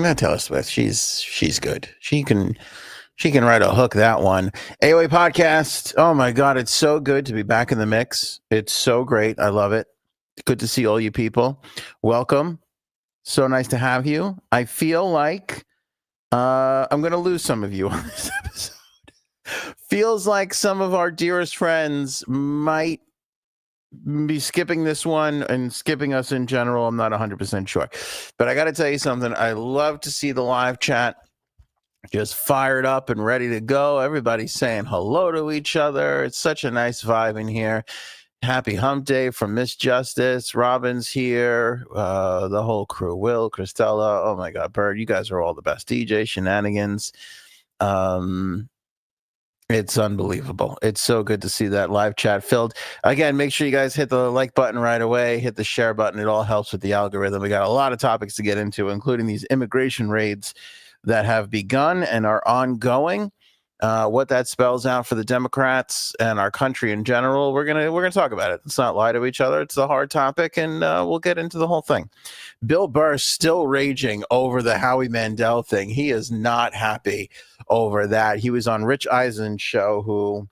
not Taylor Swift. She's good. She can write a hook, that one. AOA podcast. Oh my God, it's so good to be back in the mix. It's so great. I love it. Good to see all you people. Welcome. So nice to have you. I feel like I'm going to lose some of you on this episode. Feels like some of our dearest friends might be skipping this one and skipping us in general. I'm not 100% sure. But I got to tell you something. I love to see the live chat just fired up and ready to go. Everybody's saying hello to each other. It's such a nice vibe in here. Happy hump day from Miss Justice. Robin's here. The whole crew. Will, Christella. Oh my God, Burr. You guys are all the best. DJ Shenanigans. It's unbelievable. It's so good to see that live chat filled. Again, make sure you guys hit the like button right away. Hit the share button. It all helps with the algorithm. We got a lot of topics to get into, including these immigration raids that have begun and are ongoing. What that spells out for the Democrats and our country in general. We're gonna talk about it. Let's not lie to each other. It's a hard topic, and we'll get into the whole thing. Bill Burr still raging over the Howie Mandel thing. He is not happy over that. He was on Rich Eisen's show, who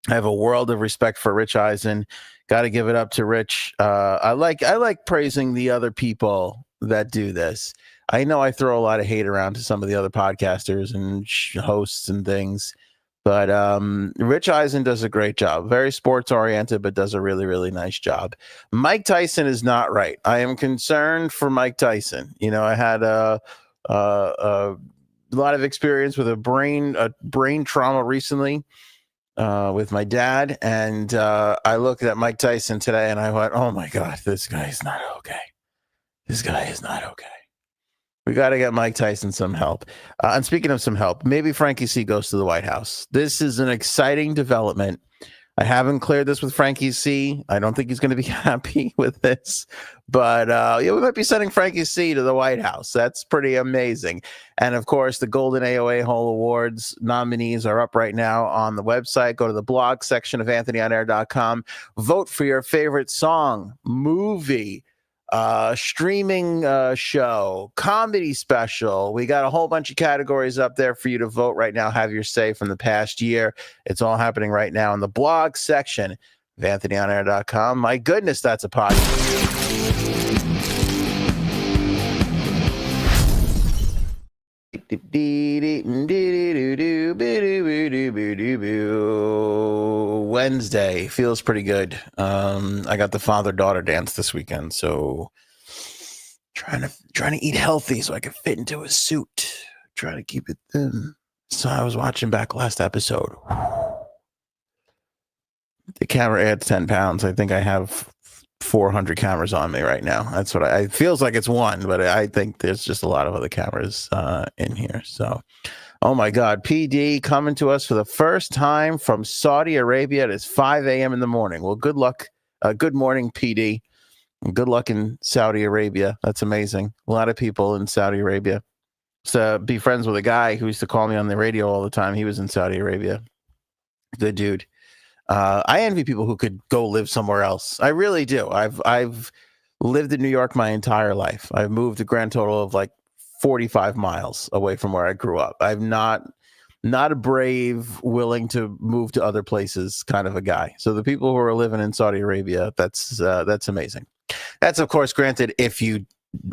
I have a world of respect for Rich Eisen. Got to give it up to Rich. I like praising the other people that do this. I know I throw a lot of hate around to some of the other podcasters and hosts and things, but Rich Eisen does a great job. Very sports oriented, but does a really, really nice job. Mike Tyson is not right. I am concerned for Mike Tyson. You know, I had a lot of experience with a brain trauma recently with my dad, and I looked at Mike Tyson today and I went, oh my God, this guy is not okay. This guy is not okay. We got to get Mike Tyson some help. And speaking of some help, maybe Frankie C goes to the White House. This is an exciting development. I haven't cleared this with Frankie C. I don't think he's going to be happy with this. But yeah, we might be sending Frankie C to the White House. That's pretty amazing. And of course, the Golden AOA Hall Awards nominees are up right now on the website. Go to the blog section of anthonyonair.com. Vote for your favorite song, movie, streaming show, comedy special. We got a whole bunch of categories up there for you to vote right now. Have your say from the past year. It's all happening right now in the blog section of anthonyonair.com. My goodness, that's a podcast. Wednesday feels pretty good. I got the father-daughter dance this weekend, so trying to eat healthy so I can fit into a suit. Try to keep it thin. So I was watching back last episode. The camera adds 10 pounds. I think I have 400 cameras on me right now. That's what it feels like. It's one, but I think there's just a lot of other cameras in here. So, oh my God, PD coming to us for the first time from Saudi Arabia. It is 5 a.m. in the morning. Well, good luck. Good morning, PD. And good luck in Saudi Arabia. That's amazing. A lot of people in Saudi Arabia. So be friends with a guy who used to call me on the radio all the time. He was in Saudi Arabia. Good dude. I envy people who could go live somewhere else. I really do. I've lived in New York my entire life. I've moved a grand total of like 45 miles away from where I grew up. I'm not a brave, willing to move to other places kind of a guy. So the people who are living in Saudi Arabia, that's amazing. That's, of course, granted if you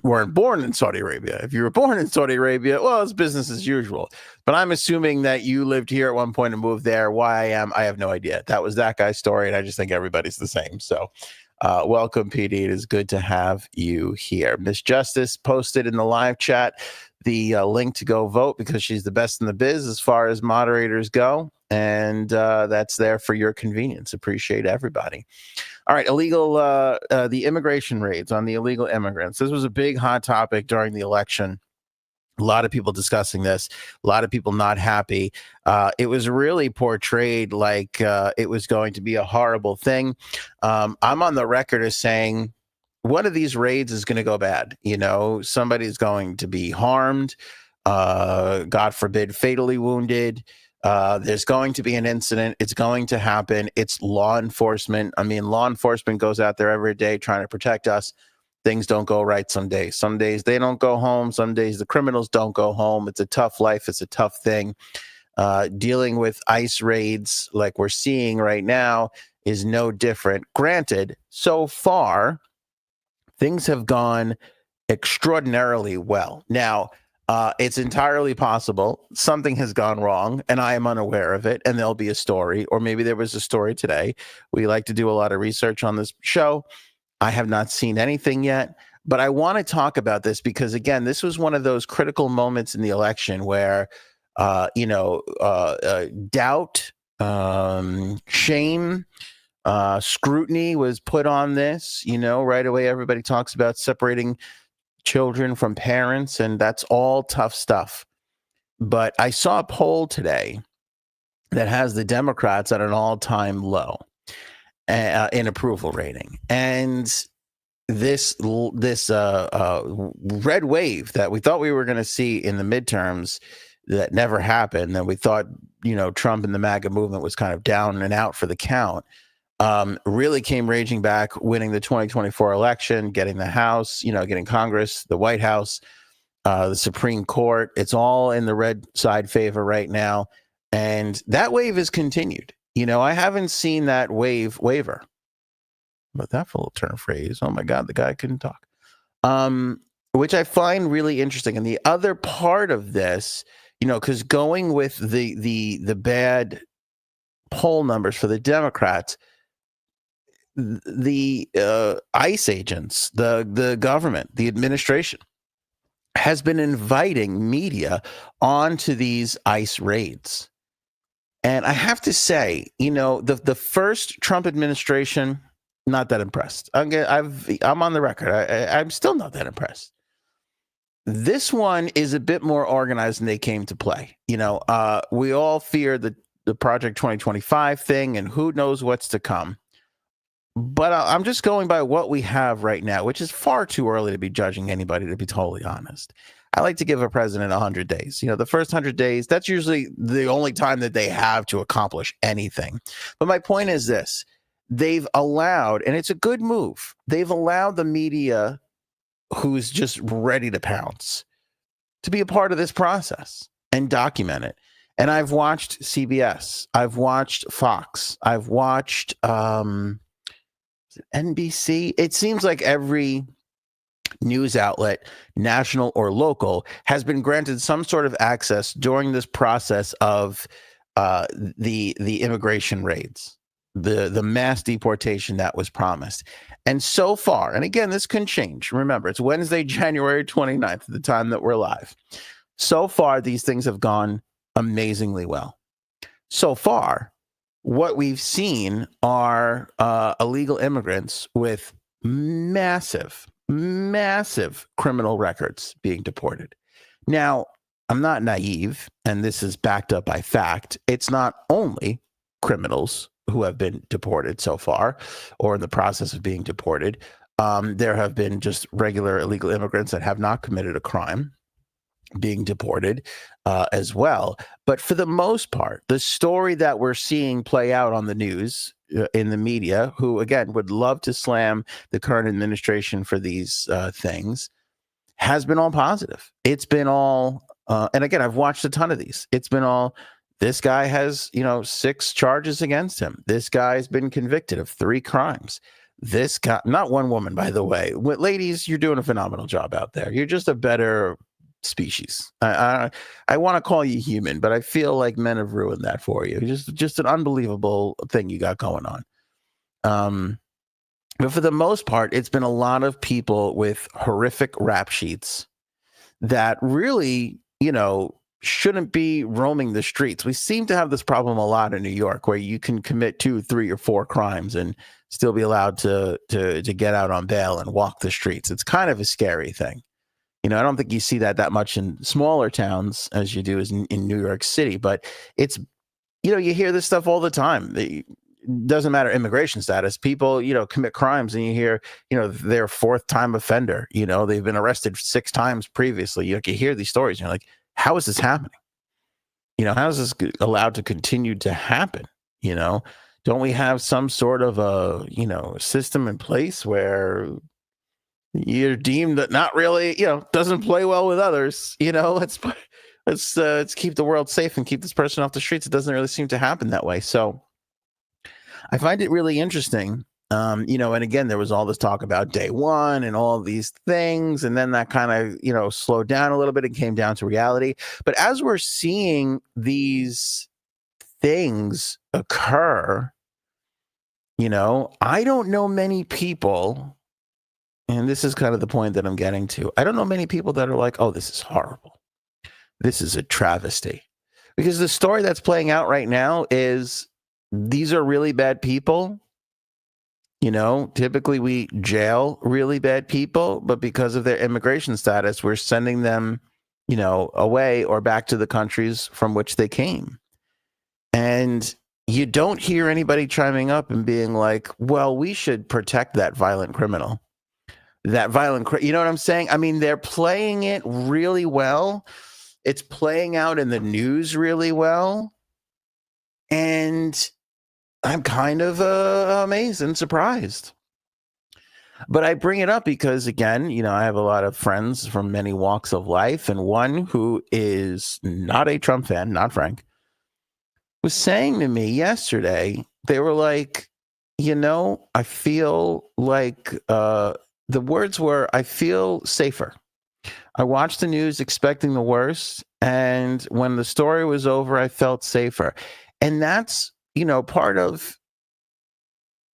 weren't born in Saudi Arabia. If you were born in Saudi Arabia, well, it's business as usual. But I'm assuming that you lived here at one point and moved there. Why I have no idea. That was that guy's story, and I just think everybody's the same. So welcome, PD. It is good to have you here. Miss Justice posted in the live chat the link to go vote because she's the best in the biz as far as moderators go. And that's there for your convenience. Appreciate everybody. All right, the immigration raids on the illegal immigrants. This was a big hot topic during the election. A lot of people discussing this, a lot of people not happy. It was really portrayed like it was going to be a horrible thing. I'm on the record as saying one of these raids is going to go bad. You know, somebody's going to be harmed, God forbid, fatally wounded. There's going to be an incident. It's going to happen. It's law enforcement. I mean, law enforcement goes out there every day trying to protect us. things don't go right some days. Some days they don't go home. Some days the criminals don't go home. It's a tough life. It's a tough thing. Dealing with ICE raids like we're seeing right now is no different. Granted, so far, things have gone extraordinarily well. Now, it's entirely possible something has gone wrong and I am unaware of it, and there'll be a story, or maybe there was a story today. We like to do a lot of research on this show. I have not seen anything yet, but I want to talk about this because, again, this was one of those critical moments in the election where, doubt, shame, scrutiny was put on this. Right away, everybody talks about separating children from parents, and that's all tough stuff. But I saw a poll today that has the Democrats at an all-time low in approval rating, and this red wave that we thought we were going to see in the midterms that never happened, that we thought Trump and the MAGA movement was kind of down and out for the count, really came raging back, winning the 2024 election, getting the House, getting Congress, the White House, the Supreme Court. It's all in the red side favor right now. And that wave has continued. I haven't seen that wave waver. But that little turn of phrase, oh my God, the guy couldn't talk. Which I find really interesting. And the other part of this, because going with the bad poll numbers for the Democrats, the ICE agents, the government, the administration has been inviting media onto these ICE raids. And I have to say, the first Trump administration, not that impressed. I'm on the record. I'm still not that impressed. This one is a bit more organized than they came to play. We all fear the Project 2025 thing, and who knows what's to come. But I'm just going by what we have right now, which is far too early to be judging anybody, to be totally honest. I like to give a president 100 days. The first 100 days, that's usually the only time that they have to accomplish anything. But my point is this. They've allowed, and it's a good move, they've allowed the media who's just ready to pounce to be a part of this process and document it. And I've watched CBS. I've watched Fox. I've watched NBC. It seems like every news outlet, national or local, has been granted some sort of access during this process of the immigration raids, the mass deportation that was promised. And so far, and again, this can change. Remember, it's Wednesday, January 29th, at the time that we're live. So far, these things have gone amazingly well. So far, what we've seen are illegal immigrants with massive criminal records being deported. Now, I'm not naive, and this is backed up by fact. It's not only criminals who have been deported so far or in the process of being deported. There have been just regular illegal immigrants that have not committed a crime being deported as well. But for the most part, the story that we're seeing play out on the news, in the media, who, again, would love to slam the current administration for these things, has been all positive. It's been all, and again, I've watched a ton of these. It's been all, this guy has, 6 charges against him. This guy's been convicted of 3 crimes. This guy, not one woman, by the way. Ladies, you're doing a phenomenal job out there. You're just a better species. I want to call you human, but I feel like men have ruined that for you. Just an unbelievable thing you got going on. But for the most part, it's been a lot of people with horrific rap sheets that really, shouldn't be roaming the streets. We seem to have this problem a lot in New York, where you can commit 2, 3, or 4 crimes and still be allowed to get out on bail and walk the streets. It's kind of a scary thing. I don't think you see that much in smaller towns as you do in New York City, but it's, you hear this stuff all the time. It doesn't matter immigration status. People, commit crimes, and you hear, they're 4th time offender. They've been arrested 6 times previously. You hear these stories, and you're like, how is this happening? How is this allowed to continue to happen? Don't we have some sort of a, system in place where you're deemed that not really, doesn't play well with others. Let's keep the world safe and keep this person off the streets. It doesn't really seem to happen that way. So I find it really interesting. And again, there was all this talk about day one and all these things. And then that kind of, slowed down a little bit and came down to reality. But as we're seeing these things occur, I don't know many people, and this is kind of the point that I'm getting to. I don't know many people that are like, oh, this is horrible. This is a travesty. Because the story that's playing out right now is these are really bad people. Typically we jail really bad people, but because of their immigration status, we're sending them, away or back to the countries from which they came. And you don't hear anybody chiming up and being like, well, we should protect that violent criminal. You know what I'm saying? I mean, they're playing it really well. It's playing out in the news really well. And I'm kind of amazed and surprised. But I bring it up because, again, I have a lot of friends from many walks of life. And one who is not a Trump fan, not Frank, was saying to me yesterday, they were like, I feel like the words were, I feel safer. I watched the news expecting the worst. And when the story was over, I felt safer. And that's, part of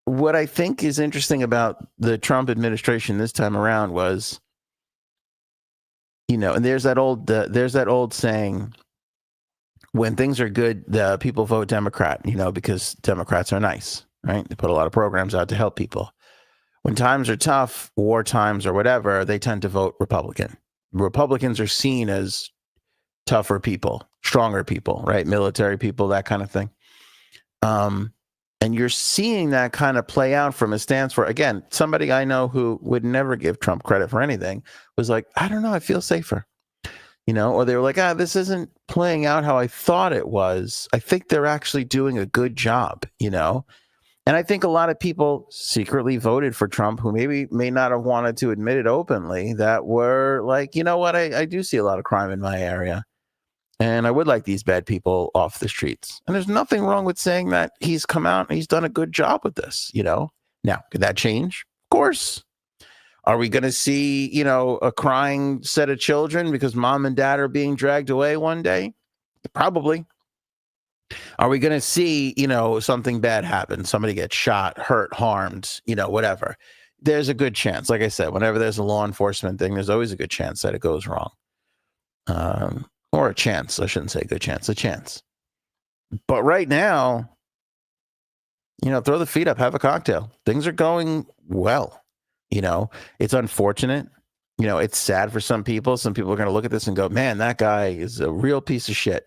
what I think is interesting about the Trump administration this time around was, and there's that old saying, when things are good, the people vote Democrat, because Democrats are nice, right? They put a lot of programs out to help people. When times are tough, war times or whatever, they tend to vote Republican. Republicans are seen as tougher people, stronger people, right? Military people, that kind of thing. And you're seeing that kind of play out from a stance where, again, somebody I know who would never give Trump credit for anything was like, I don't know, I feel safer. Or they were like, this isn't playing out how I thought it was. I think they're actually doing a good job, And I think a lot of people secretly voted for Trump who may not have wanted to admit it openly, that were like, you know what, I do see a lot of crime in my area. And I would like these bad people off the streets. And there's nothing wrong with saying that he's come out and he's done a good job with this, Now, could that change? Of course. Are we going to see, a crying set of children because mom and dad are being dragged away one day? Probably. Are we going to see, something bad happen? Somebody gets shot, hurt, harmed, whatever. There's a good chance. Like I said, whenever there's a law enforcement thing, there's always a good chance that it goes wrong. Or a chance. I shouldn't say good chance, a chance. But right now, throw the feet up, have a cocktail. Things are going well. It's unfortunate. It's sad for some people. Some people are going to look at this and go, man, that guy is a real piece of shit.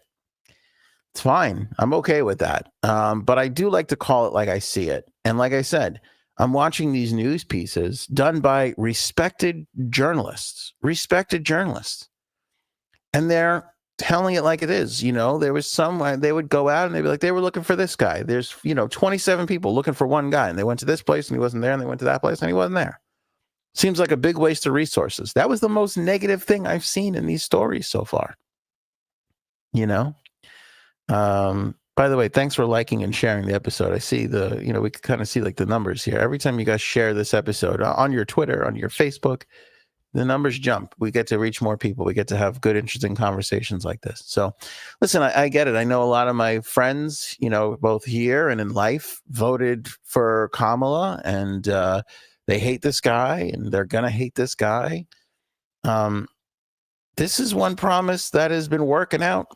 It's fine. I'm okay with that. But I do like to call it like I see it. And like I said, I'm watching these news pieces done by respected journalists. And they're telling it like it is. There was they would go out and they'd be like, they were looking for this guy. There's, 27 people looking for one guy. And they went to this place and he wasn't there. And they went to that place and he wasn't there. Seems like a big waste of resources. That was the most negative thing I've seen in these stories so far. By the way, thanks for liking and sharing the episode. I see we can kind of see like the numbers here. Every time you guys share this episode on your Twitter, on your Facebook, the numbers jump. We get to reach more people. We get to have good, interesting conversations like this. So listen, I get it. I know a lot of my friends, both here and in life, voted for Kamala, and they hate this guy and they're going to hate this guy. This is one promise that has been working out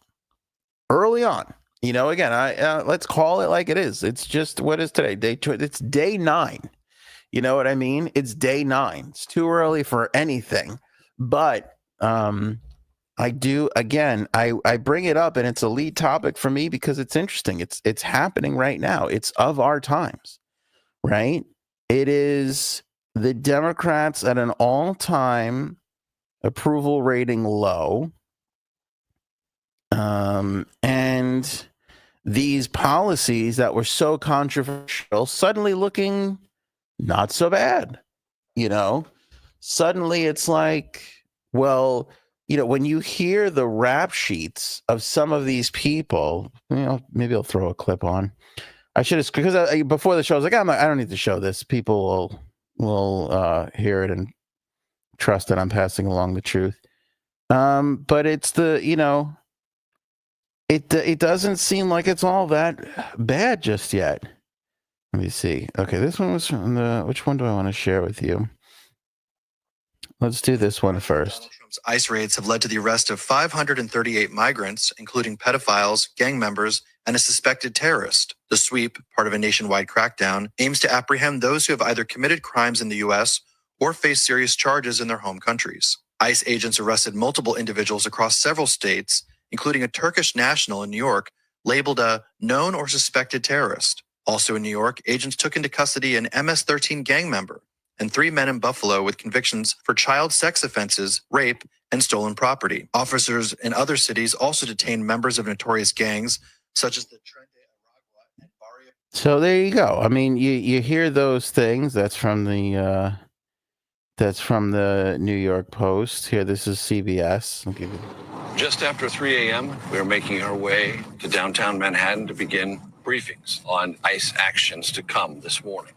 early on. Again, let's call it like it is. It's just, what is today? It's day 9. You know what I mean? It's day 9. It's too early for anything. But I do, again, I bring it up, and it's a lead topic for me because it's interesting. It's happening right now. It's of our times, right? It is the Democrats at an all-time approval rating low. And these policies that were so controversial suddenly looking not so bad, suddenly it's like, well, when you hear the rap sheets of some of these people, maybe I'll throw a clip on. I should have, because before the show, I was like, I don't need to show this. People will hear it and trust that I'm passing along the truth. But it's it doesn't seem like it's all that bad just yet. Let me see. Okay, this one was from which one do I want to share with you? Let's do this one first. Donald Trump's ICE raids have led to the arrest of 538 migrants, including pedophiles, gang members, and a suspected terrorist. The sweep, part of a nationwide crackdown, aims to apprehend those who have either committed crimes in the U.S. or face serious charges in their home countries. ICE agents arrested multiple individuals across several states, including a Turkish national in New York, labeled a known or suspected terrorist. Also in New York, agents took into custody an MS-13 gang member and 3 men in Buffalo with convictions for child sex offenses, rape, and stolen property. Officers in other cities also detained members of notorious gangs, such as the Tren de Aragua and Barrio. So there you go. I mean, you hear those things. That's from the New York Post. Here, this is CBS. Just after 3 a.m., we are making our way to downtown Manhattan to begin briefings on ICE actions to come this morning.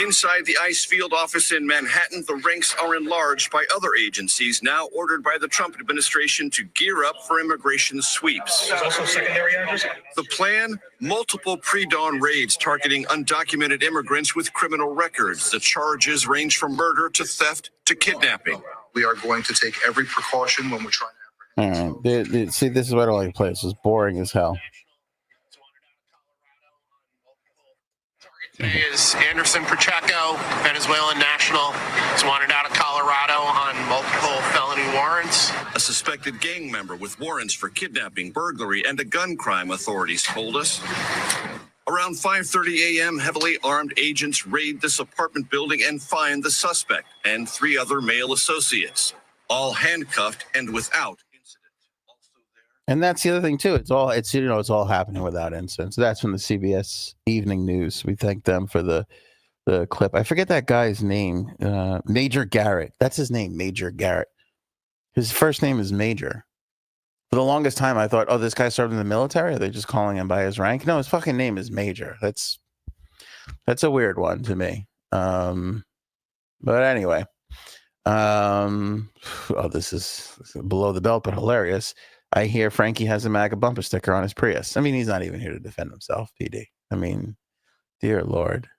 Inside the ICE field office in Manhattan, the ranks are enlarged by other agencies now ordered by the Trump administration to gear up for immigration sweeps. There's also secondary address. The plan, multiple pre-dawn raids targeting undocumented immigrants with criminal records. The charges range from murder to theft to kidnapping. We are going to take every precaution when we're trying to apprehend. All right. See, this is what I don't like to play. This is boring as hell. Today is Anderson Pacheco, Venezuelan national. He's wanted out of Colorado on multiple felony warrants. A suspected gang member with warrants for kidnapping, burglary, and a gun crime, authorities told us. Around 5:30 a.m., heavily armed agents raid this apartment building and find the suspect and 3 other male associates, all handcuffed and without incident. And that's the other thing too. It's all happening without incident. So that's from the CBS Evening News. We thank them for the clip. I forget that guy's name. Major Garrett. That's his name, Major Garrett. His first name is Major. For the longest time, I thought, this guy served in the military. Are they just calling him by his rank? No, his fucking name is Major. That's a weird one to me. But anyway, this is below the belt, but hilarious. I hear Frankie has a MAGA bumper sticker on his Prius. I mean, he's not even here to defend himself, PD. I mean, dear Lord.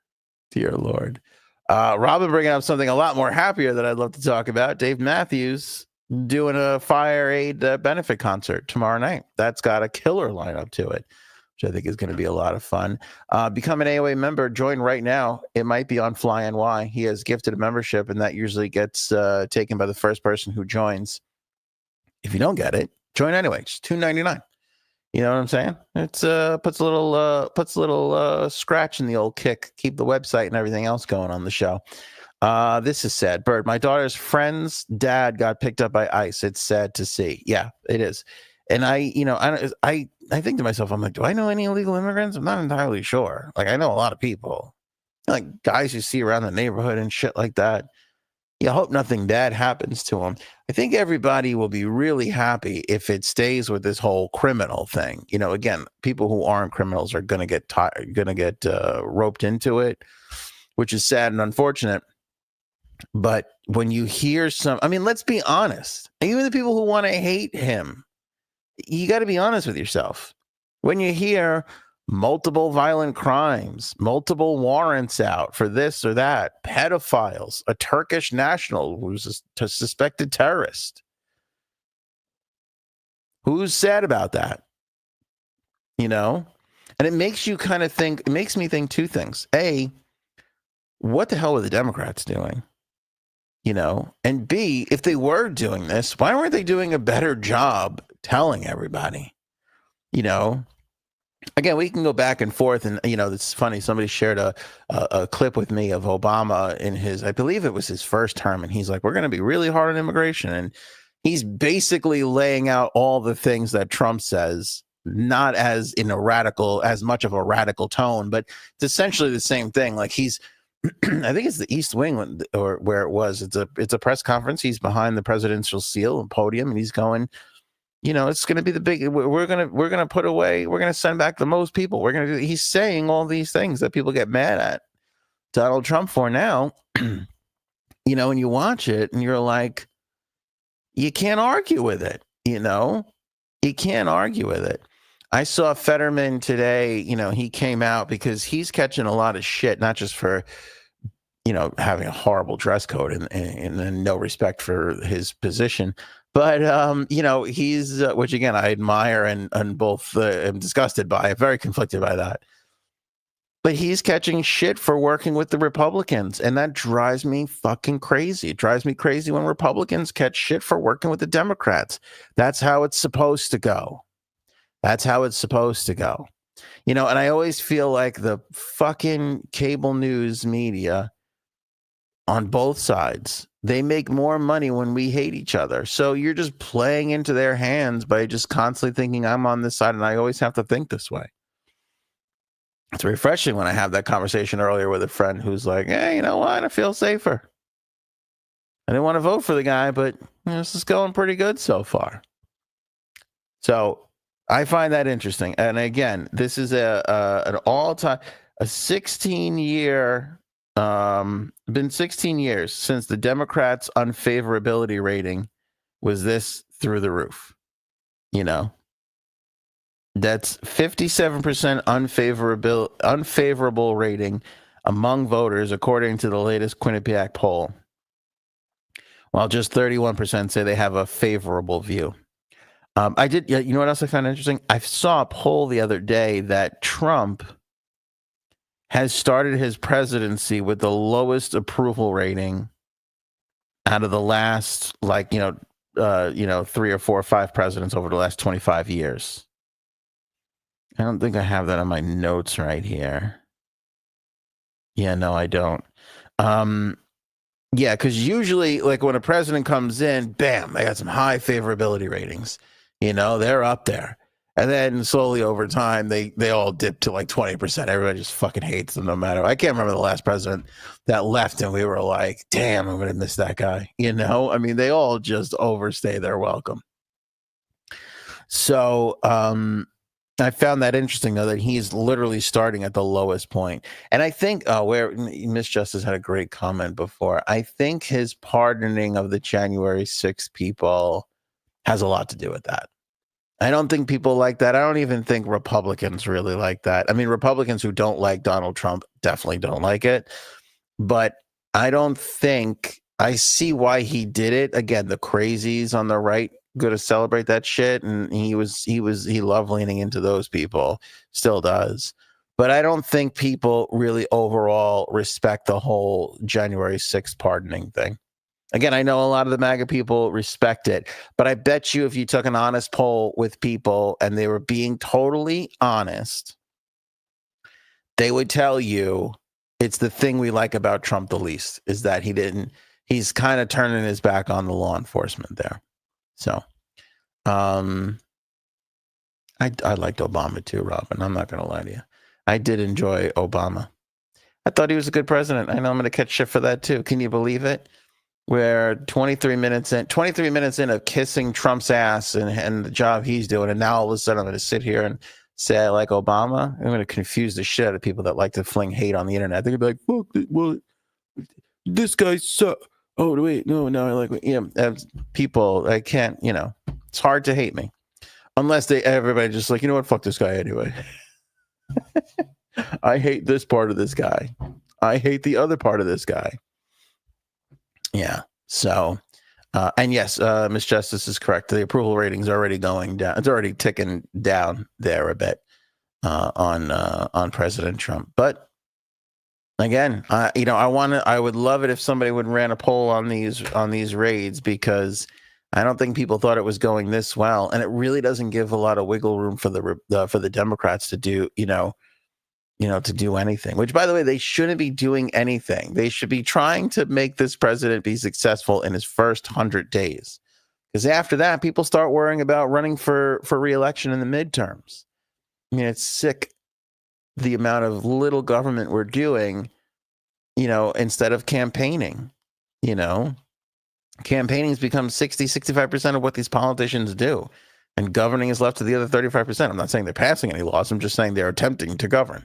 Robin bringing up something a lot more happier that I'd love to talk about. Dave Matthews doing a fire aid benefit concert tomorrow night. That's got a killer lineup to it, which I think is going to be a lot of fun. Become an AOA member. Join right now. It might be on Fly NY. He has gifted a membership, and that usually gets taken by the first person who joins. If you don't get it, join anyway. It's $2.99. You know what I'm saying? It's puts a little scratch in the old kick. Keep the website and everything else going on the show. This is sad. Bird, my daughter's friend's dad got picked up by ICE. It's sad to see. Yeah, it is. And I think to myself, I'm like, do I know any illegal immigrants? I'm not entirely sure. Like, I know a lot of people, like guys you see around the neighborhood and shit like that. I hope nothing bad happens to them. I think everybody will be really happy if it stays with this whole criminal thing. Again, people who aren't criminals are going to get roped into it, which is sad and unfortunate. But when you hear let's be honest. Even the people who want to hate him, you got to be honest with yourself. When you hear multiple violent crimes, multiple warrants out for this or that, pedophiles, a Turkish national who's a suspected terrorist. Who's sad about that? And it makes you kind of think, it makes me think 2 things. A, what the hell were the Democrats doing? And B, if they were doing this, why weren't they doing a better job telling everybody? Again, we can go back and forth, and it's funny. Somebody shared a clip with me of Obama in I believe it was his first term, and he's like, "We're going to be really hard on immigration," and he's basically laying out all the things that Trump says, not as much of a radical tone, but it's essentially the same thing. Like he's I think it's the East Wing or where it was. It's a press conference. He's behind the presidential seal and podium, and he's going, it's going to be the big. We're gonna put away. We're gonna send back the most people. We're gonna do. He's saying all these things that people get mad at Donald Trump for now. And you watch it and you're like, you can't argue with it. You can't argue with it. I saw Fetterman today. He came out because he's catching a lot of shit, not just for having a horrible dress code and no respect for his position. But, he's, which again, I admire and both am disgusted by, very conflicted by that. But he's catching shit for working with the Republicans. And that drives me fucking crazy. It drives me crazy when Republicans catch shit for working with the Democrats. That's how it's supposed to go. That's how it's supposed to go. And I always feel like the fucking cable news media on both sides, they make more money when we hate each other. So you're just playing into their hands by just constantly thinking I'm on this side, and I always have to think this way. It's refreshing when I have that conversation earlier with a friend who's like, hey, you know what? I feel safer. I didn't want to vote for the guy, but this is going pretty good so far. So I find that interesting. And again, this is an all-time, a 16-year, been 16 years since the Democrats' unfavorability rating was this through the roof. That's 57% unfavorable rating among voters, according to the latest Quinnipiac poll, while just 31% say they have a favorable view. You know what else I found interesting? I saw a poll the other day that Trump has started his presidency with the lowest approval rating out of the last, 3 or 4 or 5 presidents over the last 25 years. I don't think I have that on my notes right here. Yeah, no, I don't. Because usually, when a president comes in, bam, they got some high favorability ratings. They're up there. And then slowly over time, they all dip to 20%. Everybody just fucking hates them no matter. I can't remember the last president that left and we were like, damn, I'm going to miss that guy. They all just overstay their welcome. So I found that interesting, though, that he's literally starting at the lowest point. And I think where Miss Justice had a great comment before, I think his pardoning of the January 6th people has a lot to do with that. I don't think people like that. I don't even think Republicans really like that. Republicans who don't like Donald Trump definitely don't like it. But I don't think I see why he did it. Again, the crazies on the right go to celebrate that shit, and he loved leaning into those people, still does. But I don't think people really overall respect the whole January 6th pardoning thing. Again, I know a lot of the MAGA people respect it, but I bet you if you took an honest poll with people and they were being totally honest, they would tell you it's the thing we like about Trump the least, is that he's kind of turning his back on the law enforcement there. So, I liked Obama too, Robin. I'm not going to lie to you. I did enjoy Obama. I thought he was a good president. I know I'm going to catch shit for that too. Can you believe it? Where 23 minutes in of kissing Trump's ass and the job he's doing, and now all of a sudden I'm going to sit here and say I like Obama. I'm going to confuse the shit out of people that like to fling hate on the internet. They're going to be like, "Fuck, well, this guy sucks." Oh wait, no, I like people. I can't. It's hard to hate me unless everybody just like, you know what, fuck this guy anyway. I hate this part of this guy. I hate the other part of this guy. Yeah. So, and yes, Miss Justice is correct. The approval rating's already going down. It's already ticking down there a bit on President Trump. But again, I would love it if somebody would ran a poll on these raids, because I don't think people thought it was going this well, and it really doesn't give a lot of wiggle room for the Democrats to do, to do anything, which, by the way, they shouldn't be doing anything. They should be trying to make this president be successful in his first 100 days. Because after that, people start worrying about running for re-election in the midterms. It's sick, the amount of little government we're doing instead of campaigning. Campaigning has become 65% of what these politicians do. And governing is left to the other 35%. I'm not saying they're passing any laws. I'm just saying they're attempting to govern.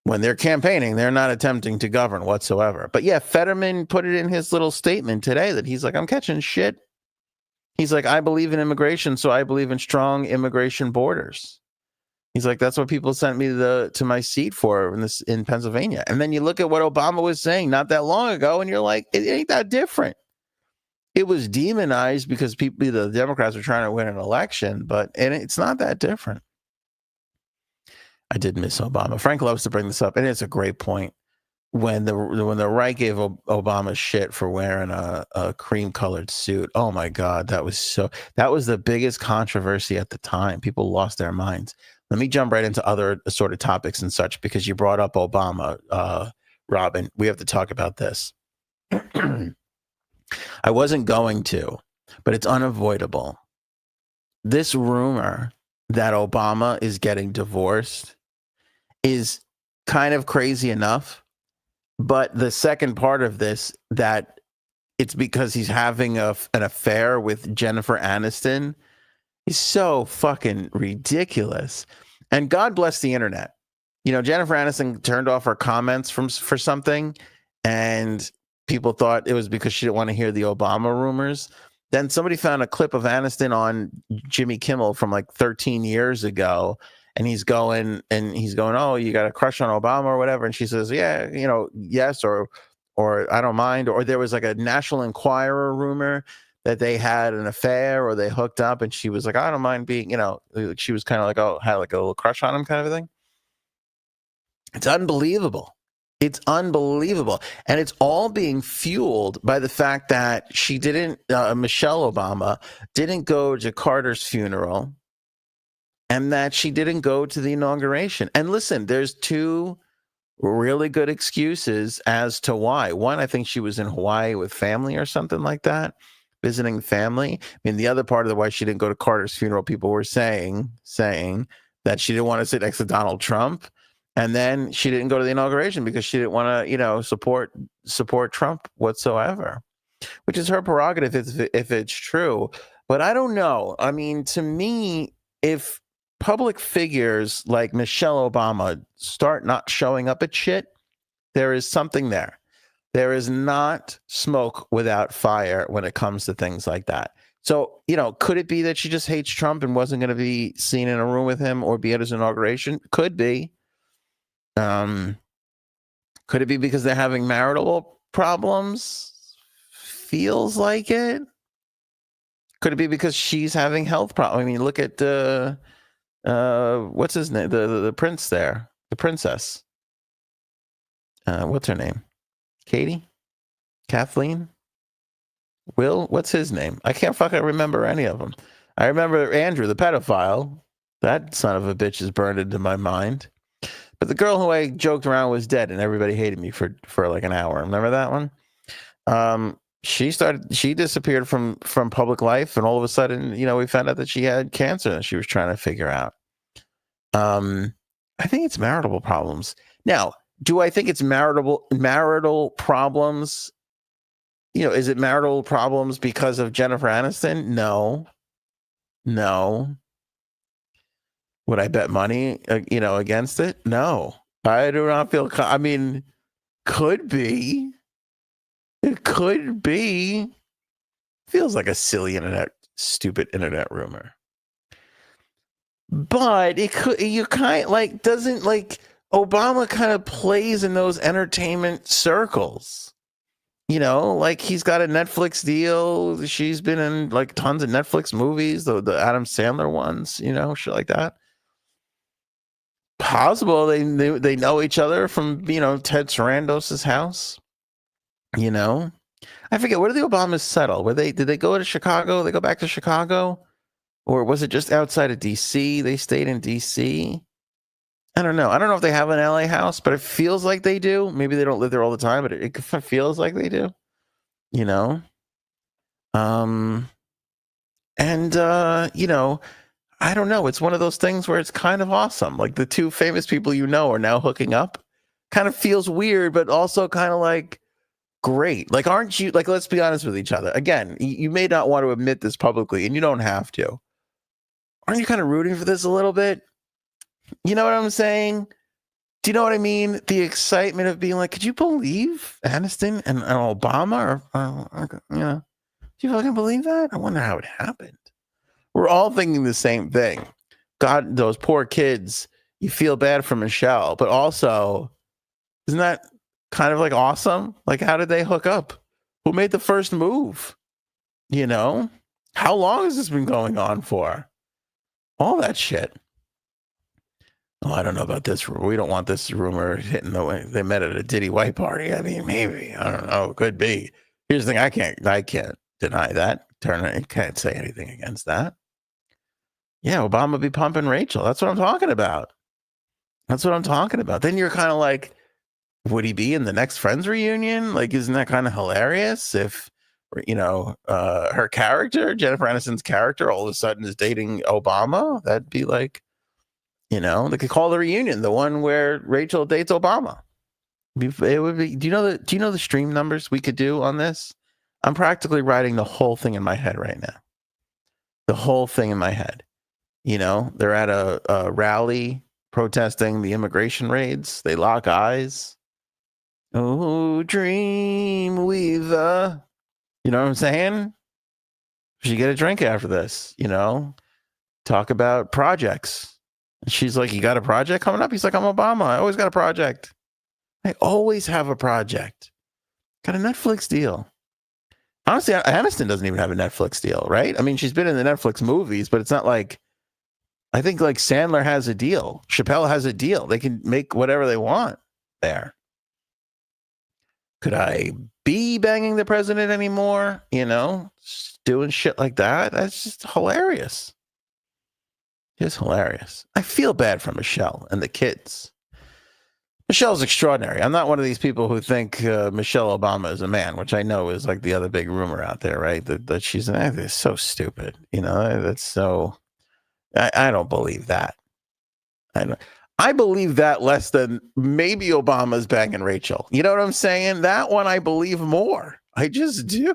When they're campaigning, they're not attempting to govern whatsoever. But yeah, Fetterman put it in his little statement today that he's like, I'm catching shit. He's like, I believe in immigration, so I believe in strong immigration borders. He's like, that's what people sent me to my seat for in Pennsylvania. And then you look at what Obama was saying not that long ago, and you're like, it ain't that different. It was demonized because the Democrats were trying to win an election, but it's not that different. I did miss Obama. Frank loves to bring this up, and it's a great point. When the right gave Obama shit for wearing a cream-colored suit, oh my God, that was the biggest controversy at the time. People lost their minds. Let me jump right into other sort of topics and such, because you brought up Obama, Robin. We have to talk about this. I wasn't going to, but it's unavoidable. This rumor that Obama is getting divorced is kind of crazy enough, but the second part of this, that it's because he's having an affair with Jennifer Aniston, is so fucking ridiculous. And God bless the internet. Jennifer Aniston turned off her comments for something, and people thought it was because she didn't want to hear the Obama rumors. Then somebody found a clip of Aniston on Jimmy Kimmel from like 13 years ago. And he's going, oh, you got a crush on Obama or whatever. And she says, yeah, yes, or I don't mind. Or there was like a National Enquirer rumor that they had an affair or they hooked up. And she was like, I don't mind being, she was kind of like, oh, had like a little crush on him kind of a thing. It's unbelievable. It's unbelievable. And it's all being fueled by the fact that she didn't, Michelle Obama didn't go to Carter's funeral, and that she didn't go to the inauguration. And listen, there's two really good excuses as to why. One, I think she was in Hawaii with family or something like that, visiting family. I mean, the other part of the why she didn't go to Carter's funeral, people were saying that she didn't want to sit next to Donald Trump. And then she didn't go to the inauguration because she didn't want to, support Trump whatsoever, which is her prerogative if it's true. But I don't know. I mean, to me, if public figures like Michelle Obama start not showing up at shit, there is something there. There is not smoke without fire when it comes to things like that. So, could it be that she just hates Trump and wasn't going to be seen in a room with him or be at his inauguration? Could be. Could it be because they're having marital problems? Feels like it. Could it be because she's having health problems? I mean, look at what's his name? The prince there, the princess. What's her name? Katie? Kathleen? Will? What's his name? I can't fucking remember any of them. I remember Andrew, the pedophile. That son of a bitch is burned into my mind. But the girl who I joked around was dead, and everybody hated me for like an hour. Remember that one? She disappeared from public life, and all of a sudden, we found out that she had cancer that she was trying to figure out. I think it's marital problems. Now, do I think it's marital problems? Is it marital problems because of Jennifer Aniston? No. Would I bet money, against it? No, I do not feel. I mean, could be. It could be. Feels like a silly stupid internet rumor. But it could. You doesn't Obama kind of plays in those entertainment circles. He's got a Netflix deal. She's been in tons of Netflix movies, the Adam Sandler ones, shit like that. Possible they know each other from Ted Sarandos's house. I forget, where did the Obamas settle? Did they go to Chicago? They go back to Chicago, or was it just outside of DC? They stayed in DC. I don't know. I don't know if they have an LA house, but it feels like they do. Maybe they don't live there all the time, but it feels like they do. I don't know. It's one of those things where it's kind of awesome. Like the two famous people are now hooking up. kind of feels weird, but also kind of like great. Like, aren't you, like, let's be honest with each other. Again, you may not want to admit this publicly, and you don't have to. Aren't you kind of rooting for this a little bit? You know what I'm saying? Do you know what I mean? The excitement of being like, could you believe Aniston and Obama? Or you know, do you fucking believe that? I wonder how it happened. We're all thinking the same thing. God, those poor kids, you feel bad for Michelle, but also, isn't that kind of like awesome? Like, how did they hook up? Who made the first move? You know? How long has this been going on for? All that shit. Oh, I don't know about this. We don't want this rumor hitting the way they met at a Diddy white party. I mean, maybe. I don't know. Could be. Here's the thing. I can't deny that. Turner can't say anything against that. Yeah, Obama be pumping Rachel. That's what I'm talking about. That's what I'm talking about. Then you're kind of like, would he be in the next Friends reunion? Like, isn't that kind of hilarious if, you know, her character, Jennifer Aniston's character, all of a sudden is dating Obama? That'd be like, you know, they could call the reunion the one where Rachel dates Obama. It would be. Do you know the stream numbers we could do on this? I'm practically writing the whole thing in my head right now. The whole thing in my head. You know, they're at a rally protesting the immigration raids. They lock eyes. Oh, dream weaver. You know what I'm saying? She get a drink after this, you know? Talk about projects. And she's like, you got a project coming up? He's like, I'm Obama. I always got a project. I always have a project. Got a Netflix deal. Honestly, Aniston doesn't even have a Netflix deal, right? I mean, she's been in the Netflix movies, but it's not like, I think like Sandler has a deal. Chappelle has a deal. They can make whatever they want there. Could I be banging the president anymore? You know, doing shit like that? That's just hilarious. Just hilarious. I feel bad for Michelle and the kids. Michelle's extraordinary. I'm not one of these people who think Michelle Obama is a man, which I know is like the other big rumor out there, right? That she's it's so stupid. You know, that's so... I don't believe that. I believe that less than maybe Obama's banging Rachel. You know what I'm saying? That one I believe more. I just do.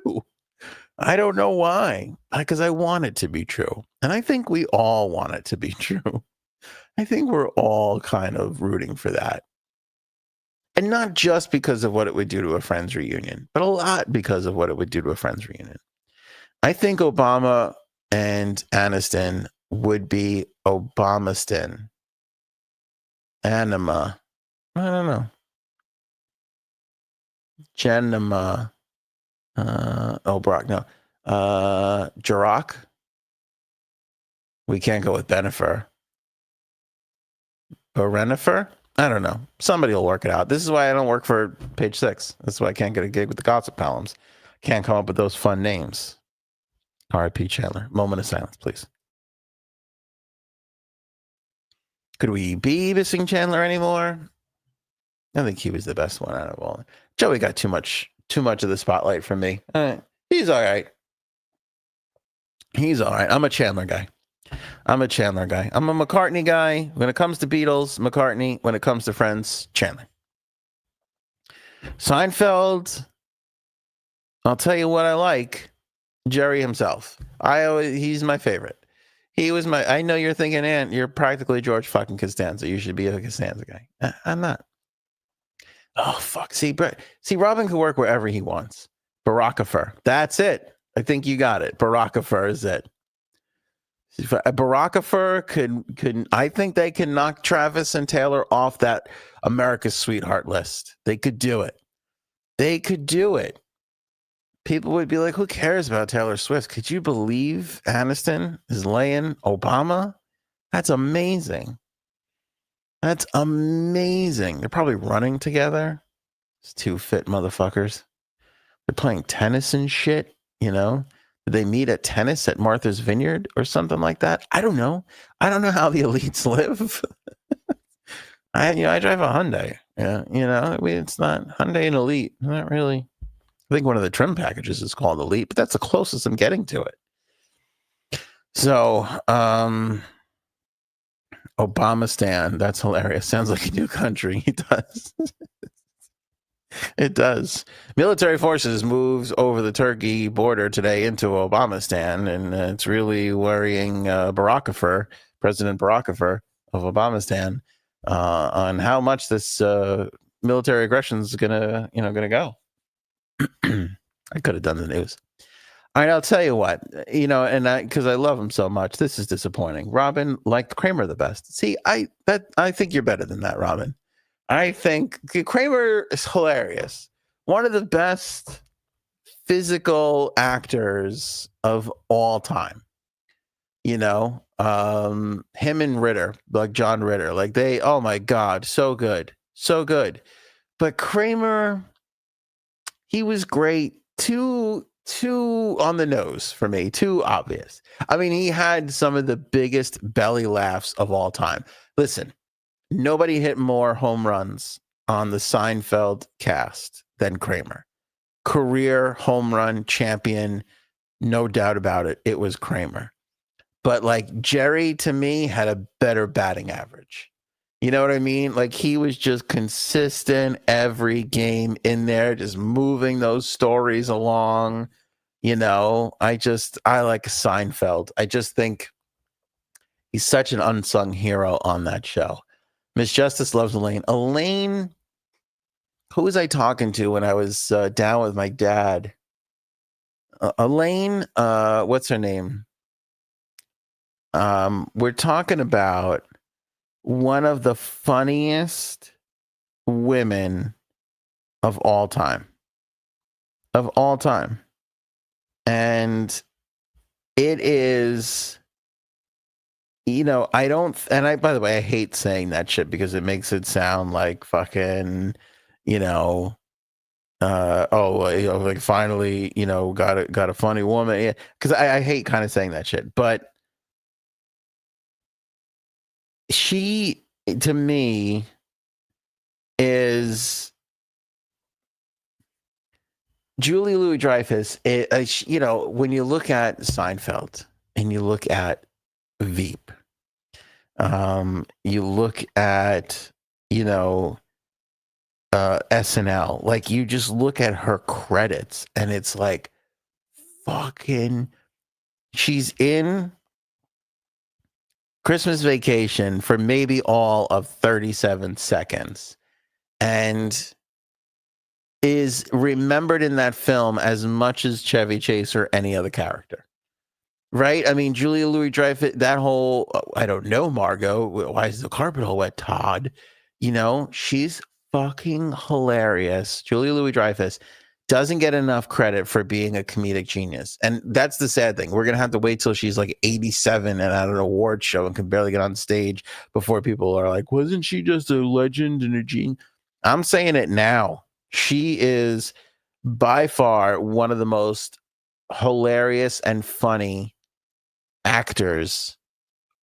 I don't know why. Because I want it to be true. And I think we all want it to be true. I think we're all kind of rooting for that. And not just because of what it would do to a Friends reunion, but a lot because of what it would do to a Friends reunion. I think Obama and Aniston would be Obamiston. Anima. I don't know. Genema. Brock, no. Jirac. We can't go with Benifer. Berenifer? I don't know. Somebody will work it out. This is why I don't work for Page Six. That's why I can't get a gig with the gossip columns. Can't come up with those fun names. R.I.P. Chandler. Moment of silence, please. Could we be missing Chandler anymore? I think he was the best one out of all. Joey got too much of the spotlight from me. He's all right. He's all right. I'm a Chandler guy. I'm a McCartney guy. When it comes to Beatles, McCartney. When it comes to Friends, Chandler. Seinfeld, I'll tell you what I like. Jerry himself. He's my favorite. He was I know you're thinking, Ant, you're practically George fucking Costanza. You should be a Costanza guy. I'm not. Oh, fuck. See, Robin could work wherever he wants. Barackifer. That's it. I think you got it. Barackifer is it. Barackifer could I think they can knock Travis and Taylor off that America's Sweetheart list. They could do it. People would be like, who cares about Taylor Swift? Could you believe Aniston is laying Obama? That's amazing. They're probably running together. It's two fit motherfuckers. They're playing tennis and shit, you know? Did they meet at tennis at Martha's Vineyard or something like that? I don't know. I don't know how the elites live. I drive a Hyundai. Yeah, it's not Hyundai and Elite. Not really. I think one of the trim packages is called Elite, but that's the closest I'm getting to it. So, Obamastan. That's hilarious. Sounds like a new country. It does. It does. Military forces moves over the Turkey border today into Obamastan, and it's really worrying President Barakafer of Obamastan, on how much this military aggression is gonna go. I could have done the news. All right, I'll tell you what, and because I love him so much, this is disappointing. Robin liked Kramer the best. See, I think you're better than that, Robin. I think Kramer is hilarious. One of the best physical actors of all time. Him and Ritter, like John Ritter, like oh my God, so good. So good. But Kramer, he was great. Too on the nose for me, too obvious. I mean, he had some of the biggest belly laughs of all time. Listen, nobody hit more home runs on the Seinfeld cast than Kramer. Career home run champion, no doubt about it. It was Kramer. But like Jerry, to me, had a better batting average. You know what I mean? Like he was just consistent every game in there, just moving those stories along. I like Seinfeld. I just think he's such an unsung hero on that show. Miss Justice loves Elaine. Elaine, who was I talking to when I was down with my dad? Elaine, what's her name? We're talking about one of the funniest women of all time. And it is, by the way, I hate saying that shit because it makes it sound like fucking, like finally, got a funny woman. Yeah, because I hate kind of saying that shit. But she, to me, is Julie Louis-Dreyfus. When you look at Seinfeld and you look at Veep, you look at, SNL, like you just look at her credits and it's like fucking, she's in Christmas Vacation for maybe all of 37 seconds and is remembered in that film as much as Chevy Chase or any other character. Right? I mean, Julia Louis-Dreyfus, that whole, I don't know, Margot, why is the carpet all wet, Todd? She's fucking hilarious. Julia Louis-Dreyfus doesn't get enough credit for being a comedic genius. And that's the sad thing. We're going to have to wait till she's like 87 and at an award show and can barely get on stage before people are like, wasn't she just a legend and a genius? I'm saying it now. She is by far one of the most hilarious and funny actors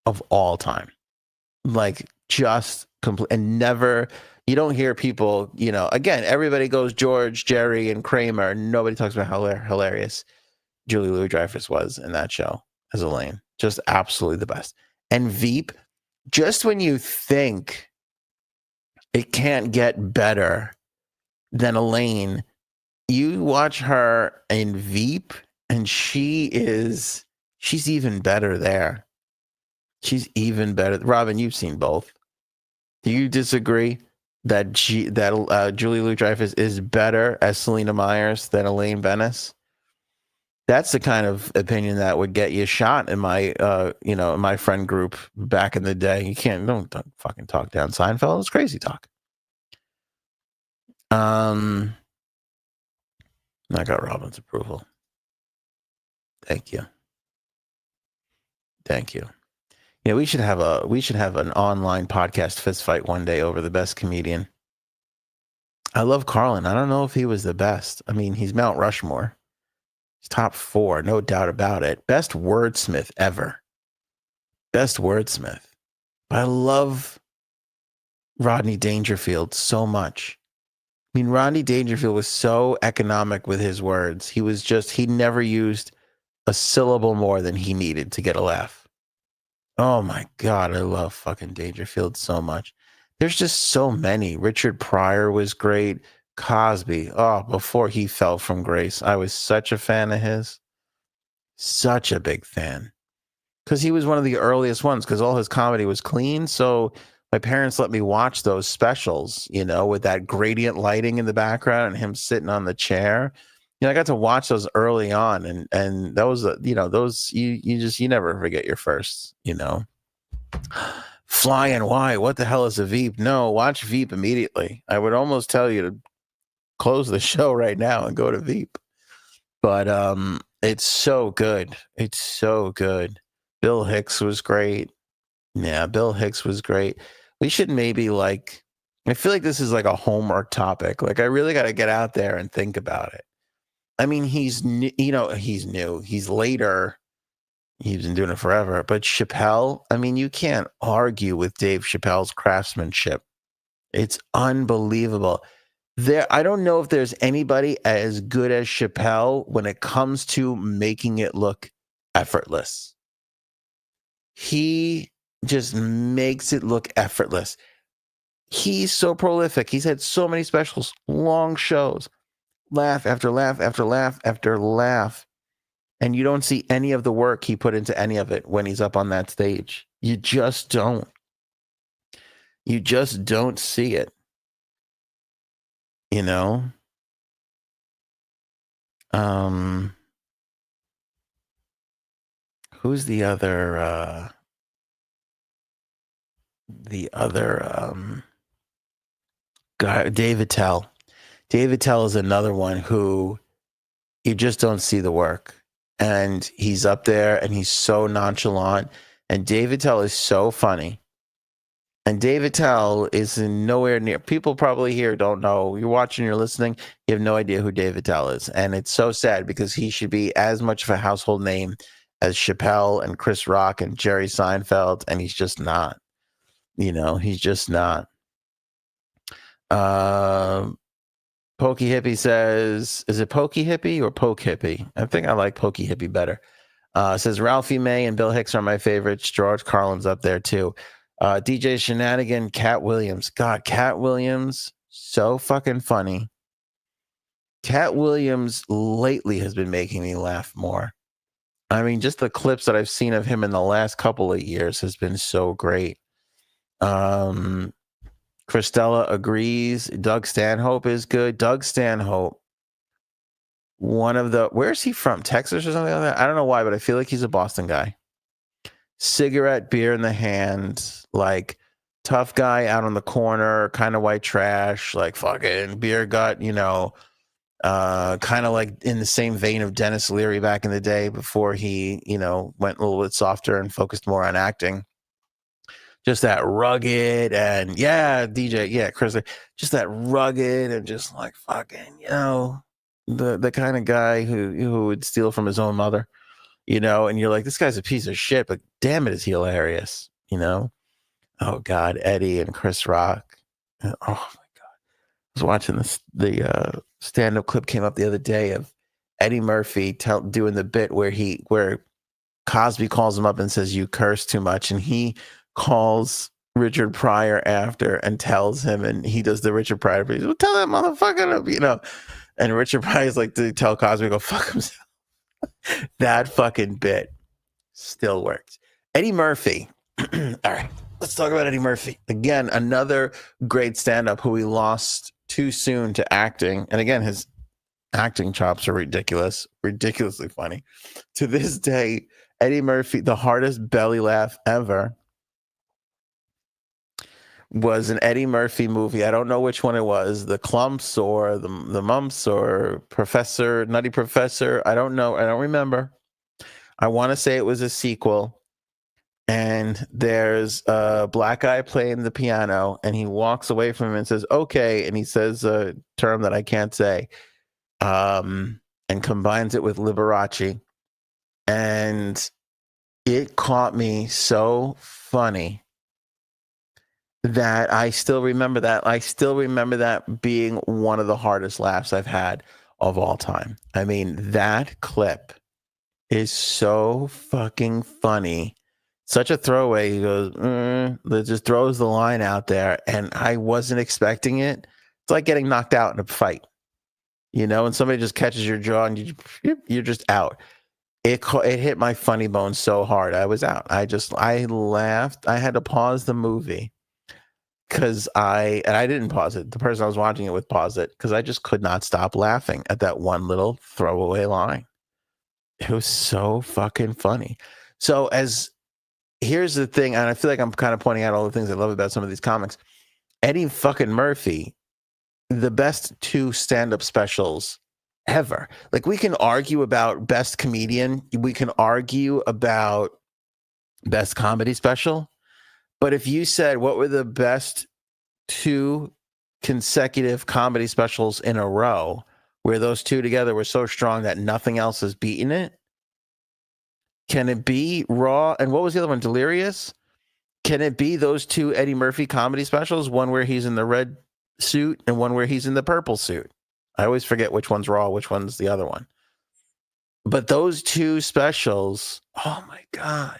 of all time. Like just complete, and never, you don't hear people, again, everybody goes George, Jerry, and Kramer. Nobody talks about how hilarious Julie Louis-Dreyfus was in that show as Elaine. Just absolutely the best. And Veep, just when you think it can't get better than Elaine, you watch her in Veep and she's even better there. She's even better. Robin, you've seen both. Do you disagree that Julie Louis-Dreyfus is better as Selena Myers than Elaine Bennis? That's the kind of opinion that would get you shot in my, in my friend group back in the day. You don't fucking talk down Seinfeld. It's crazy talk. I got Robin's approval. Thank you. Yeah, we should have an online podcast fist fight one day over the best comedian. I love Carlin. I don't know if he was the best. I mean, he's Mount Rushmore. He's top 4, no doubt about it. Best wordsmith ever. Best wordsmith. But I love Rodney Dangerfield so much. I mean, Rodney Dangerfield was so economic with his words. He never used a syllable more than he needed to get a laugh. Oh my God, I love fucking Dangerfield so much. There's just so many. Richard Pryor was great. Cosby, oh, before he fell from grace, I was such a fan of his. Such a big fan. Because he was one of the earliest ones, because all his comedy was clean. So my parents let me watch those specials, with that gradient lighting in the background and him sitting on the chair. I got to watch those early on, and that was, those you never forget your firsts. Flying why? What the hell is a Veep? No, watch Veep immediately. I would almost tell you to close the show right now and go to Veep. But it's so good. It's so good. Bill Hicks was great. Yeah, Bill Hicks was great. We should maybe I feel like this is like a homework topic. Like I really got to get out there and think about it. I mean, he's new. He's later. He's been doing it forever. But Chappelle, I mean, you can't argue with Dave Chappelle's craftsmanship. It's unbelievable. I don't know if there's anybody as good as Chappelle when it comes to making it look effortless. He just makes it look effortless. He's so prolific. He's had so many specials, long shows, laugh after laugh after laugh after laugh. And you don't see any of the work he put into any of it when he's up on that stage. You just don't. You just don't see it. Who's the other guy? Dave Attell. Dave Attell is another one who you just don't see the work. And he's up there and he's so nonchalant. And Dave Attell is so funny. And Dave Attell is nowhere near. People probably here don't know. You're watching, you're listening. You have no idea who Dave Attell is. And it's so sad because he should be as much of a household name as Chappelle and Chris Rock and Jerry Seinfeld. And he's just not. He's just not. Pokey Hippie says, is it Pokey Hippie or Poke Hippie? I think I like Pokey Hippie better. Says Ralphie May and Bill Hicks are my favorites. George Carlin's up there too. DJ Shenanigan, Cat Williams. God, Cat Williams, so fucking funny. Cat Williams lately has been making me laugh more. I mean, just the clips that I've seen of him in the last couple of years has been so great. Christella agrees. Doug Stanhope is good. Doug Stanhope, where's he from? Texas or something like that? I don't know why, but I feel like he's a Boston guy. Cigarette, beer in the hand, like tough guy out on the corner, kind of white trash, like fucking beer gut, kind of like in the same vein of Dennis Leary back in the day before he, went a little bit softer and focused more on acting. Just that rugged and Chris, just that rugged and just like fucking, the kind of guy who would steal from his own mother. And you're like, this guy's a piece of shit, but damn it, is he hilarious, Oh, God, Eddie and Chris Rock. Oh, my God. I was watching the stand-up clip came up the other day of Eddie Murphy doing the bit where Cosby calls him up and says, you curse too much. And he calls Richard Pryor after and tells him, and he does the Richard Pryor, well, tell that motherfucker, and Richard Pryor's like to tell Cosby to go fuck himself. That fucking bit still works. Eddie Murphy. All right, let's talk about Eddie Murphy. Again, another great stand-up who he lost too soon to acting. And again, his acting chops are ridiculously funny. To this day, Eddie Murphy, the hardest belly laugh ever was an Eddie Murphy movie. I don't know which one it was, the Clumps or the Mumps or Nutty Professor. I don't know. I don't remember. I want to say it was a sequel. And there's a black guy playing the piano, and he walks away from him and says, okay. And he says a term that I can't say, and combines it with Liberace. And it caught me so funny that I still remember that. I still remember that being one of the hardest laughs I've had of all time. I mean, that clip is so fucking funny Such a throwaway. He goes, that just throws the line out there, and I wasn't expecting it. It's like getting knocked out in a fight, and somebody just catches your jaw and you're just out. It hit my funny bone so hard. I was out. I laughed. I had to pause the movie because I didn't pause it. The person I was watching it with paused it because I just could not stop laughing at that one little throwaway line. It was so fucking funny. So here's the thing, and I feel like I'm kind of pointing out all the things I love about some of these comics. Eddie fucking Murphy, the best 2 stand-up specials ever. Like, we can argue about best comedian, we can argue about best comedy special, but if you said what were the best 2 consecutive comedy specials in a row where those 2 together were so strong that nothing else is beating it, can it be Raw? And what was the other one? Delirious? Can it be those 2 Eddie Murphy comedy specials? One where he's in the red suit and one where he's in the purple suit. I always forget which one's Raw, which one's the other one. But those 2 specials, oh my God.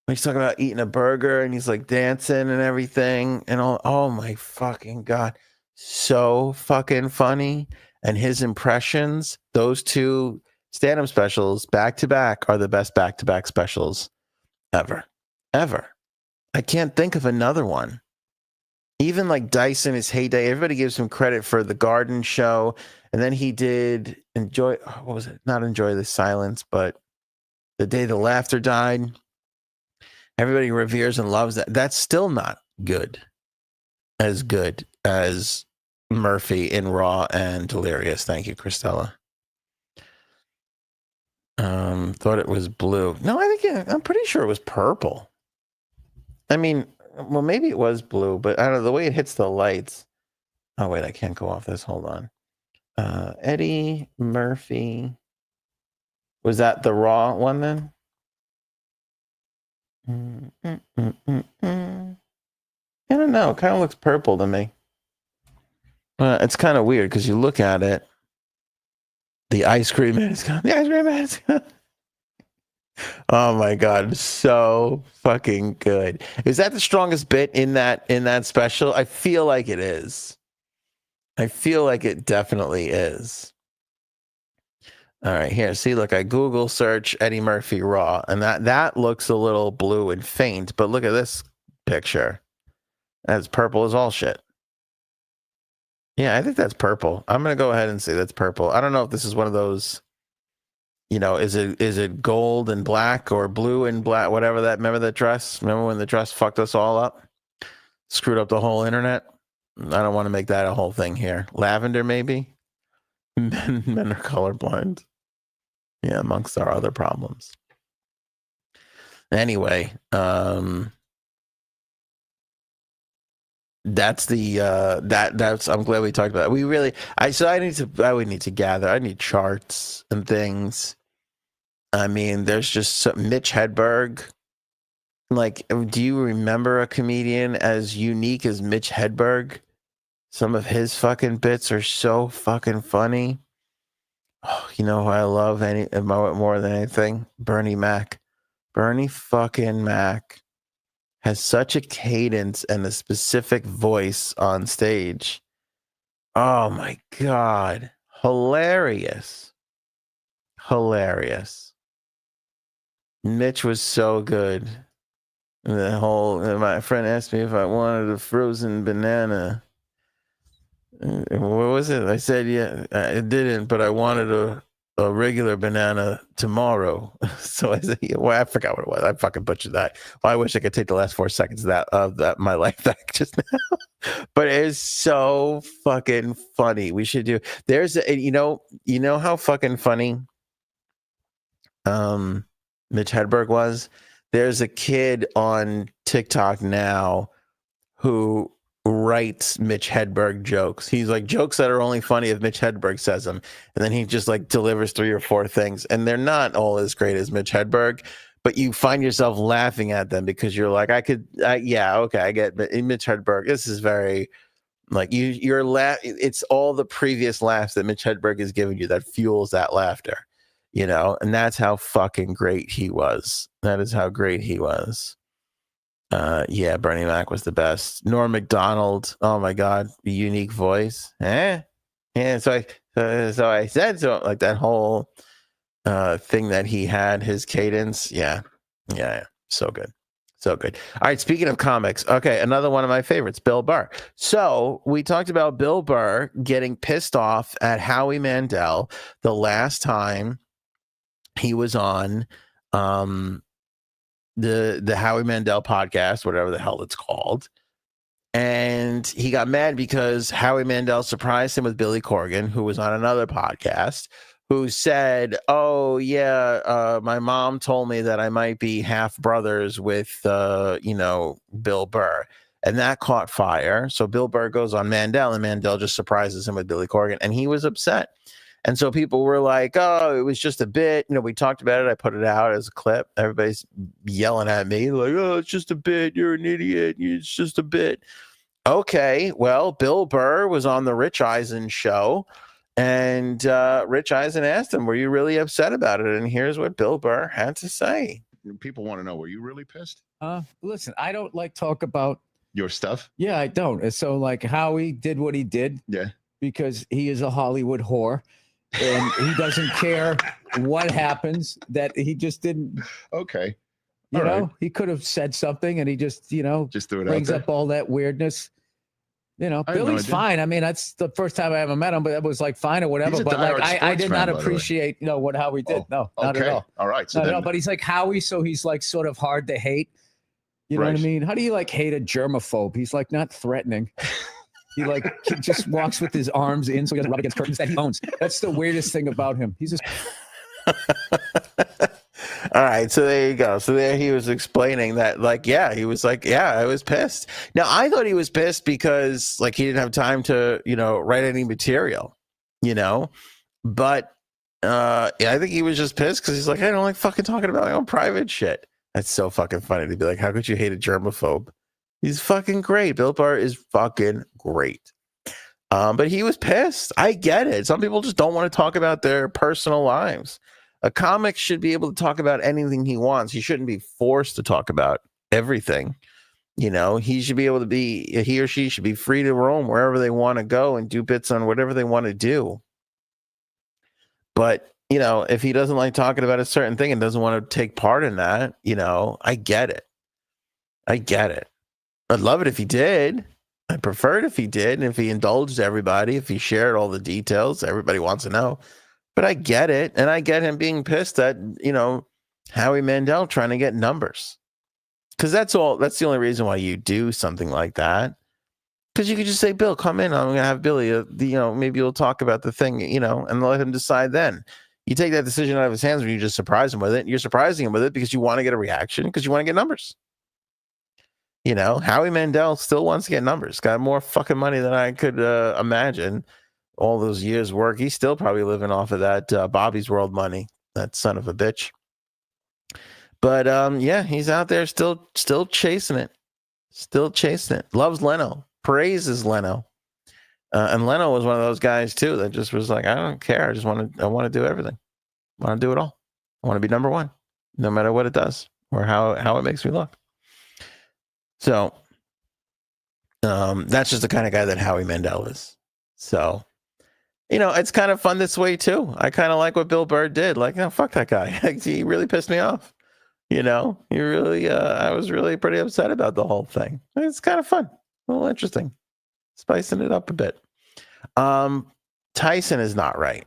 When he's talking about eating a burger and he's like dancing and everything and all, oh my fucking God. So fucking funny. And his impressions, those 2 stand-up specials back to back are the best back-to-back specials ever. I can't think of another one. Even like Dyson, his heyday, everybody gives him credit for the Garden Show. And then he did what was it? Not Enjoy the Silence, but The Day the Laughter Died. Everybody reveres and loves that. That's still not good as Murphy in Raw and Delirious. Thank you, Christella. Thought it was blue. No, I'm pretty sure it was purple. I mean, well, maybe it was blue, but I don't know the way it hits the lights. Oh wait, I can't go off this. Hold on. Eddie Murphy. Was that the Raw one then? I don't know. It kind of looks purple to me. It's kind of weird because you look at it. The ice cream man is gone. The ice cream man is gone. Oh my God, so fucking good. Is that the strongest bit in that special? I feel like it is. I feel like it definitely is. All right, here. See, look, I Google search Eddie Murphy Raw, and that looks a little blue and faint, but look at this picture. That's purple as all shit. Yeah, I think that's purple. I'm going to go ahead and say that's purple. I don't know if this is one of those, is it gold and black or blue and black, whatever that, remember that dress? Remember when the dress fucked us all up? Screwed up the whole internet? I don't want to make that a whole thing here. Lavender, maybe? Men are colorblind. Yeah, amongst our other problems. Anyway, that's that's I'm glad we talked about it. We really I would need to gather. I need charts and things. I mean, there's just Mitch Hedberg. Like, do you remember a comedian as unique as Mitch Hedberg? Some of his fucking bits are so fucking funny. Oh, you know who I love more than anything? Bernie Mac. Bernie fucking Mac has such a cadence and a specific voice on stage. Oh my God. Hilarious. Mitch was so good. My friend asked me if I wanted a frozen banana. What was it? I said, yeah, I didn't, but I wanted a regular banana tomorrow. So I said, yeah, well, I forgot what it was. I fucking butchered that. Well, I wish I could take the last 4 seconds of that my life back just now. But it is so fucking funny. We should do. There's you know how fucking funny Mitch Hedberg was. There's a kid on TikTok now who writes Mitch Hedberg jokes. He's like jokes that are only funny if Mitch Hedberg says them, and then he just like delivers 3 or 4 things, and they're not all as great as Mitch Hedberg, but you find yourself laughing at them because you're like, I get, but in Mitch Hedberg, this is very like you're it's all the previous laughs that Mitch Hedberg has given you that fuels that laughter, and that's how fucking great he was. That is how great he was. Yeah, Bernie Mac was the best. Norm Macdonald, oh my God, unique voice. Yeah. So I said so, like that whole thing that he had, his cadence. Yeah. So good. So good. All right. Speaking of comics, okay, another one of my favorites, Bill Burr. So we talked about Bill Burr getting pissed off at Howie Mandel the last time he was on the Howie Mandel podcast, whatever the hell it's called. And he got mad because Howie Mandel surprised him with Billy Corgan, who was on another podcast, who said, "Oh yeah, my mom told me that I might be half brothers with, Bill Burr," and that caught fire. So Bill Burr goes on Mandel, and Mandel just surprises him with Billy Corgan, and he was upset. And so people were like, "Oh, it was just a bit." We talked about it. I put it out as a clip. Everybody's yelling at me like, "Oh, it's just a bit. You're an idiot. It's just a bit." Okay, well, Bill Burr was on the Rich Eisen show, and Rich Eisen asked him, "Were you really upset about it?" And here's what Bill Burr had to say. People want to know, were you really pissed? Listen, I don't talk about your stuff. Yeah, I don't. And so Howie did what he did. Yeah. Because he is a Hollywood whore. And he doesn't care what happens, that he just didn't. Okay. You know, he could have said something and he just threw it brings up all that weirdness. Billy's fine. I mean, that's the first time I ever met him, but it was fine or whatever. But I did not appreciate, what Howie did. No, not at all. All right. So no, but he's like Howie, so he's sort of hard to hate. You know what I mean? How do you hate a germaphobe? He's not threatening. He just walks with his arms in so he doesn't rub against curtains that he owns. That's the weirdest thing about him. He's just. All right, so there you go. So there he was explaining that, he was I was pissed. Now I thought he was pissed because he didn't have time to write any material, but I think he was just pissed because he's I don't like fucking talking about my own private shit. That's so fucking funny to be like, how could you hate a germaphobe? He's fucking great. Bill Burr is fucking great. But he was pissed. I get it. Some people just don't want to talk about their personal lives. A comic should be able to talk about anything he wants. He shouldn't be forced to talk about everything. He should be able to he or she should be free to roam wherever they want to go and do bits on whatever they want to do. But, if he doesn't like talking about a certain thing and doesn't want to take part in that, I get it. I'd love it if he did. I prefer it if he did. And if he indulged everybody, if he shared all the details, everybody wants to know. But I get it. And I get him being pissed at, Howie Mandel trying to get numbers. Because that's the only reason why you do something like that. Because you could just say, Bill, come in. I'm going to have Billy, maybe you'll talk about the thing, and let him decide then. You take that decision out of his hands when you just surprise him with it. You're surprising him with it because you want to get a reaction, because you want to get numbers. Howie Mandel still wants to get numbers. Got more fucking money than I could imagine. All those years' work, he's still probably living off of that Bobby's World money. That son of a bitch. But he's out there still chasing it. Still chasing it. Loves Leno. Praises Leno. And Leno was one of those guys too that just was like, I don't care. I want to do everything. I want to do it all. I want to be number one, no matter what it does or how it makes me look. So that's just the kind of guy that Howie Mandel is. So, it's kind of fun this way too. I kind of like what Bill Burr did. Fuck that guy. He really pissed me off. He really, I was really pretty upset about the whole thing. It's kind of fun. A little interesting. Spicing it up a bit. Tyson is not right.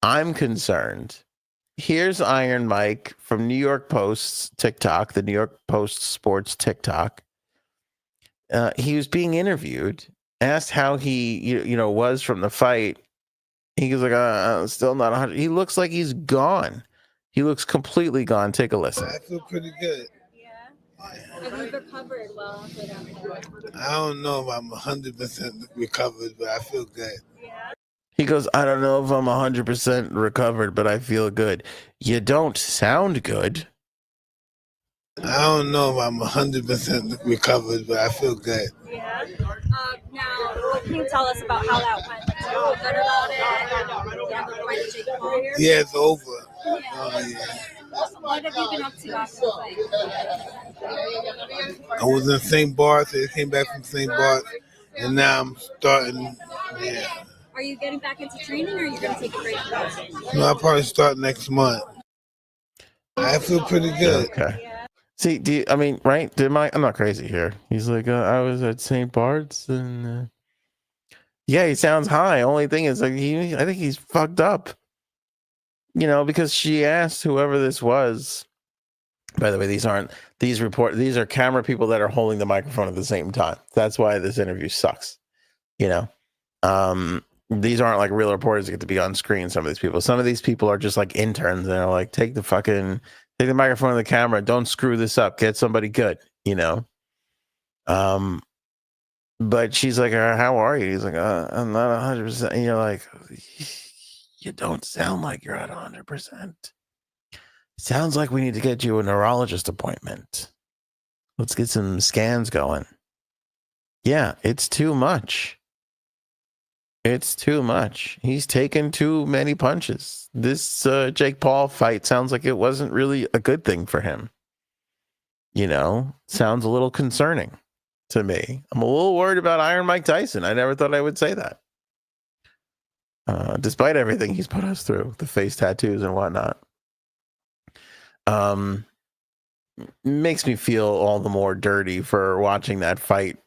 I'm concerned. Here's Iron Mike from New York Post's TikTok, the New York Post Sports TikTok. He was being interviewed, asked how he, was from the fight. He was like, still not 100. He looks like he's gone. He looks completely gone. Take a listen. I feel pretty good. Have you recovered well after that? I don't know if I'm 100% recovered, but I feel good. Yeah. He goes, I don't know if I'm 100% recovered, but I feel good. You don't sound good. I don't know if I'm 100% recovered, but I feel good. Yeah. Now, what can you tell us about how that went? Do you feel good about it? Yeah, the fight with Jake Paul? Yeah, it's over. Yeah. Oh, yeah. What have you been up to after the fight? I was in St. Bart's. I came back from St. Bart's, and now I'm starting. Yeah. Are you getting back into training, or are you going to take a break from that? No, I'll probably start next month. I feel pretty good. Okay. See, right? I'm not crazy here. He's like, I was at St. Bart's, and yeah, he sounds high. Only thing is, like, I think he's fucked up. Because she asked whoever this was. By the way, these are camera people that are holding the microphone at the same time. That's why this interview sucks. These aren't like real reporters that get to be on screen. Some of these people are just like interns, and they're like, take the microphone and the camera. Don't screw this up. Get somebody good. But she's like, how are you? He's like, I'm not 100%. And you're like, you don't sound like you're at 100%. Sounds like we need to get you a neurologist appointment. Let's get some scans going. Yeah, it's too much. It's too much. He's taken too many punches. This Jake Paul fight sounds like it wasn't really a good thing for him. Sounds a little concerning to me. I'm a little worried about Iron Mike Tyson. I never thought I would say that. Despite everything he's put us through, the face tattoos and whatnot. Makes me feel all the more dirty for watching that fight,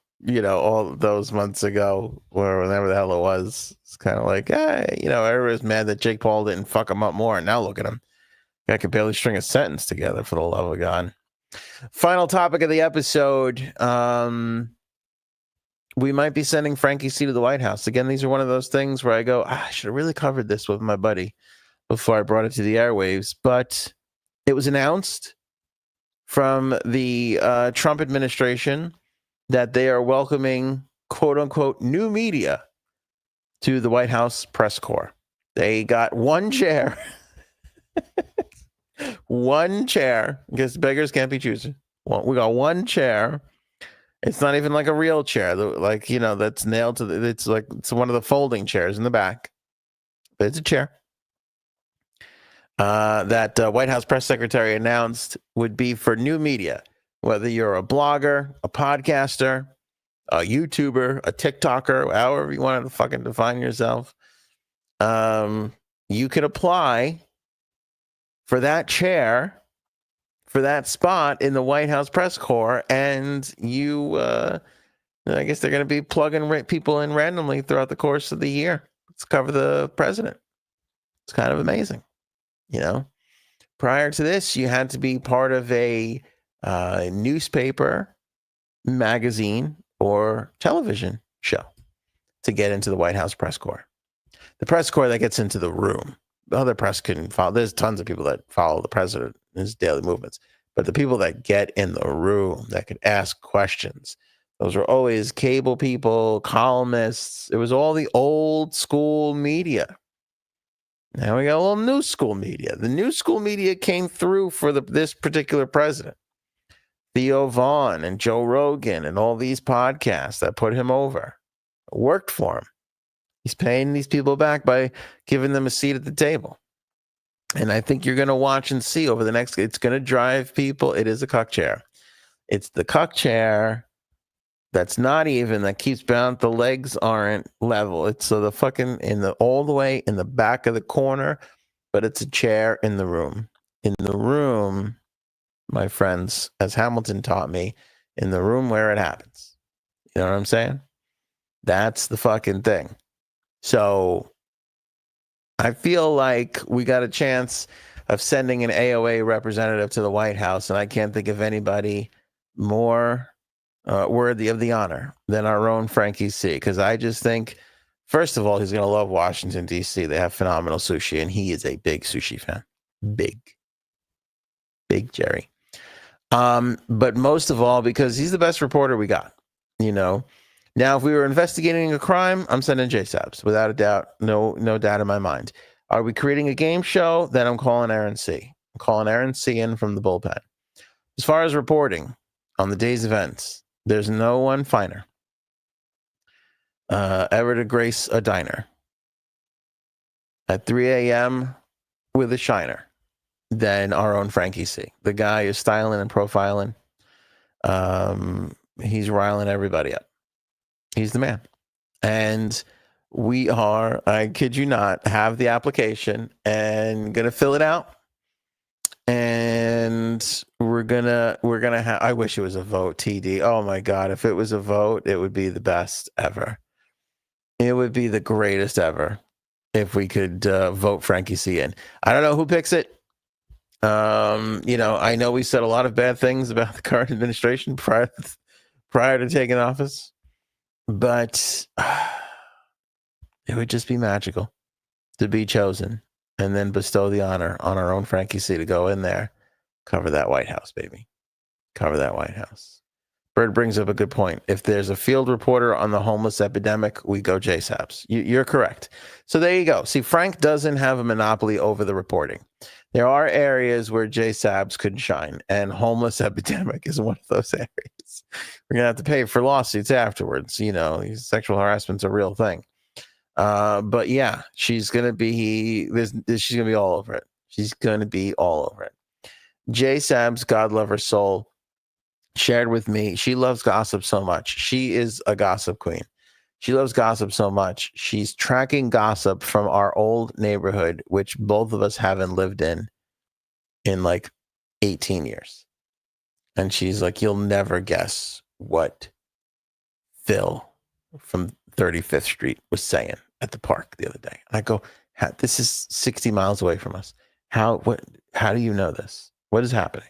all those months ago, or whenever the hell it was. It's kind of like, everybody's mad that Jake Paul didn't fuck him up more. And now look at him. Guy could barely string a sentence together, for the love of God. Final topic of the episode. We might be sending Frankie C to the White House. Again, these are one of those things where I go, I should have really covered this with my buddy before I brought it to the airwaves. But it was announced from the Trump administration that they are welcoming, quote unquote, new media to the White House press corps. They got one chair. One chair. Because beggars can't be choosers. Well, we got one chair. It's not even like a real chair. That's nailed to it's one of the folding chairs in the back. But it's a chair. That White House press secretary announced would be for new media, whether you're a blogger, a podcaster, a YouTuber, a TikToker, however you want to fucking define yourself. You could apply for that chair, for that spot in the White House press corps, and I guess they're going to be plugging people in randomly throughout the course of the year. Let's cover the president. It's kind of amazing. Prior to this, you had to be part of a newspaper, magazine, or television show to get into the White House press corps. The press corps that gets into the room. The other press can follow. There's tons of people that follow the president in his daily movements. But the people that get in the room, that could ask questions, those were always cable people, columnists. It was all the old school media. Now we got a little new school media. The new school media came through for this particular president. Theo Vaughn and Joe Rogan and all these podcasts that put him over worked for him. He's paying these people back by giving them a seat at the table. And I think you're going to watch and see over the next, it's going to drive people. It is a cuck chair. It's the cuck chair that's not even, that keeps bound. The legs aren't level. It's so the fucking all the way in the back of the corner, but it's a chair in the room. In the room, my friends, as Hamilton taught me, in the room where it happens. You know what I'm saying? That's the fucking thing. So I feel like we got a chance of sending an AOA representative to the White House, and I can't think of anybody more worthy of the honor than our own Frankie C. Because I just think, first of all, he's going to love Washington, D.C. They have phenomenal sushi, and he is a big sushi fan. Big Jerry. But most of all, because he's the best reporter we got, Now, if we were investigating a crime, I'm sending J-Sabs, without a doubt. No doubt in my mind. Are we creating a game show? Then I'm calling Aaron C. I'm calling Aaron C in from the bullpen. As far as reporting on the day's events, there's no one finer ever to grace a diner at 3 a.m. with a shiner than our own Frankie C. The guy is styling and profiling. He's riling everybody up. He's the man. And we are, I kid you not, have the application and going to fill it out. And we're gonna have, I wish it was a vote, TD. Oh my God. If it was a vote, it would be the best ever. It would be the greatest ever if we could vote Frankie C in. I don't know who picks it. I know we said a lot of bad things about the current administration prior to taking office, but it would just be magical to be chosen and then bestow the honor on our own Frankie C to go in there, cover that White House, baby. Cover that White House. Bird brings up a good point. If there's a field reporter on the homeless epidemic, we go JSABS. You're correct. So there you go. See, Frank doesn't have a monopoly over the reporting. There are areas where JSABS could shine, and homeless epidemic is one of those areas. We're going to have to pay for lawsuits afterwards. Sexual harassment's a real thing. But yeah, she's going to be all over it. She's going to be all over it. JSABS, God love her soul, shared with me. She loves gossip so much. She is a gossip queen. She loves gossip so much. She's tracking gossip from our old neighborhood, which both of us haven't lived in like 18 years. And she's like, you'll never guess what Phil from 35th Street was saying at the park the other day. And I go, this is 60 miles away from us. How do you know this? What is happening?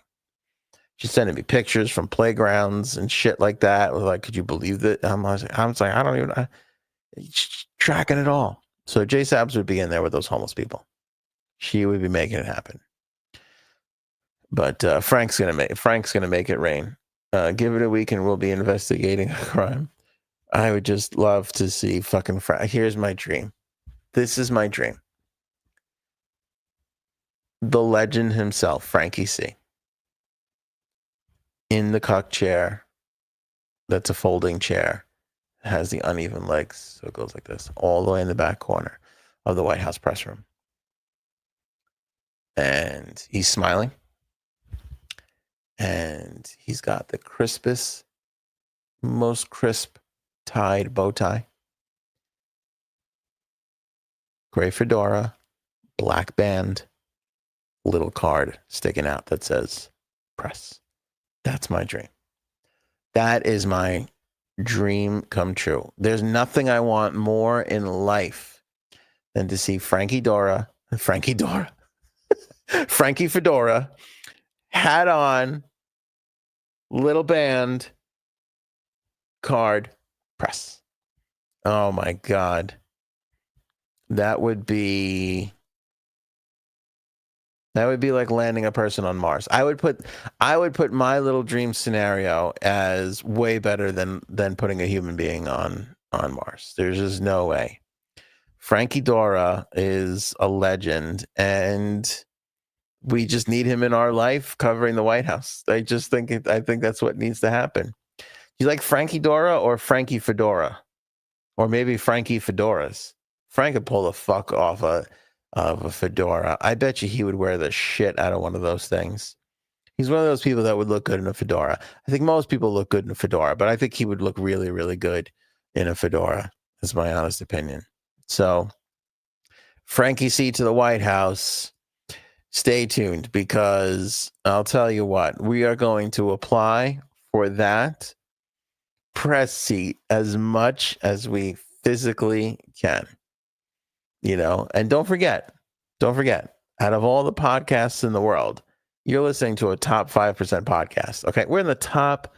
She's sending me pictures from playgrounds and shit like that. Like, could you believe that? I was like, I don't even. She's tracking it all. So J Sabs would be in there with those homeless people. She would be making it happen. But Frank's gonna make it rain. Give it a week and we'll be investigating a crime. I would just love to see fucking Frank. Here's my dream. This is my dream. The legend himself, Frankie C. in the cuck chair. That's a folding chair. It has the uneven legs. So it goes like this, all the way in the back corner of the White House press room. And he's smiling. And he's got the crispest, most crisp tied bow tie. Gray fedora, black band, little card sticking out that says press. That's my dream. That is my dream come true. There's nothing I want more in life than to see Frankie Fedora, hat on, little band, card, press. Oh my God. That would be like landing a person on Mars. I would put my little dream scenario as way better than putting a human being on Mars. There's just no way. Frankie Dora is a legend, and we just need him in our life covering the White House. I think that's what needs to happen. Do you like Frankie Dora or Frankie Fedora? Or maybe Frankie Fedoras? Frank could pull the fuck off of a fedora. I bet you he would wear the shit out of one of those things. He's one of those people that would look good in a fedora. I think most people look good in a fedora, but I think he would look really, really good in a fedora. That's my honest opinion. So, Frankie C to the White House. Stay tuned, because I'll tell you what, we are going to apply for that press seat as much as we physically can. And don't forget, out of all the podcasts in the world, you're listening to a top 5% podcast. Okay. We're in the top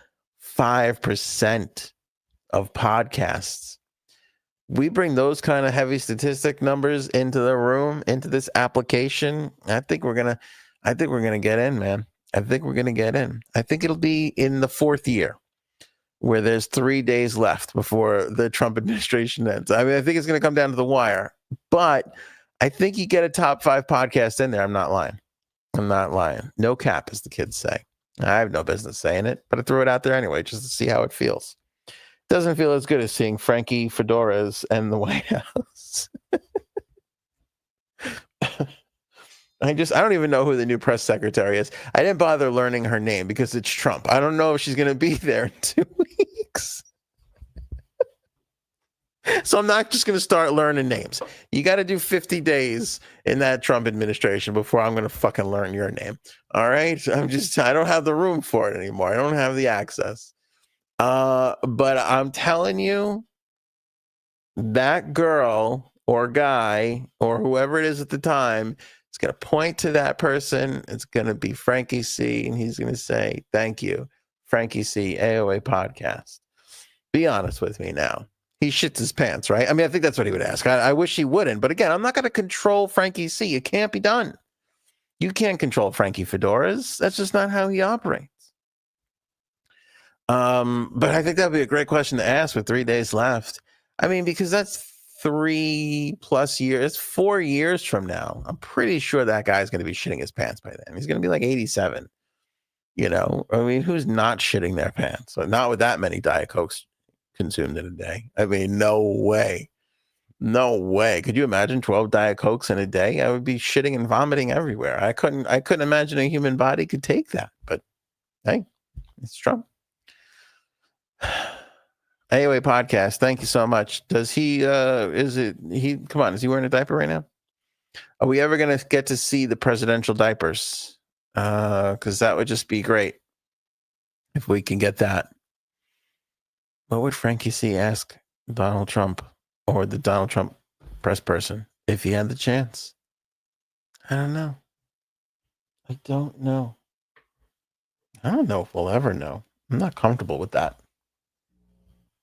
5% of podcasts. We bring those kind of heavy statistic numbers into the room, into this application. I think we're going to get in, man. I think we're going to get in. I think it'll be in the 4th year, where there's 3 days left before the Trump administration ends. I mean, I think it's going to come down to the wire, but I think you get a top 5 podcast in there. I'm not lying. No cap, as the kids say. I have no business saying it, but I threw it out there anyway, just to see how it feels. Doesn't feel as good as seeing Frankie Fedoras and the White House. I don't even know who the new press secretary is. I didn't bother learning her name because it's Trump. I don't know if she's going to be there in 2 weeks. So I'm not just going to start learning names. You got to do 50 days in that Trump administration before I'm going to fucking learn your name. All right? I don't have the room for it anymore. I don't have the access. But I'm telling you, that girl or guy or whoever it is at the time is going to point to that person. It's going to be Frankie C. And he's going to say, thank you, Frankie C, AOA podcast. Be honest with me now. He shits his pants, right? I mean, I think that's what he would ask. I wish he wouldn't. But again, I'm not going to control Frankie C. It can't be done. You can't control Frankie Fedoras. That's just not how he operates. But I think that would be a great question to ask with 3 days left. I mean, because that's 3+ years, 4 years from now. I'm pretty sure that guy's going to be shitting his pants by then. He's going to be like 87. You know, I mean, who's not shitting their pants? Not with that many Diet Cokes consumed in a day. I mean, no way. No way. Could you imagine 12 Diet Cokes in a day? I would be shitting and vomiting everywhere. I couldn't imagine a human body could take that. But hey, it's Trump. AOA podcast, thank you so much. Does he is he wearing a diaper right now? Are we ever gonna get to see the presidential diapers? Because that would just be great if we can get that. What would Frankie C ask Donald Trump or the Donald Trump press person if he had the chance? I don't know. I don't know if we'll ever know. I'm not comfortable with that.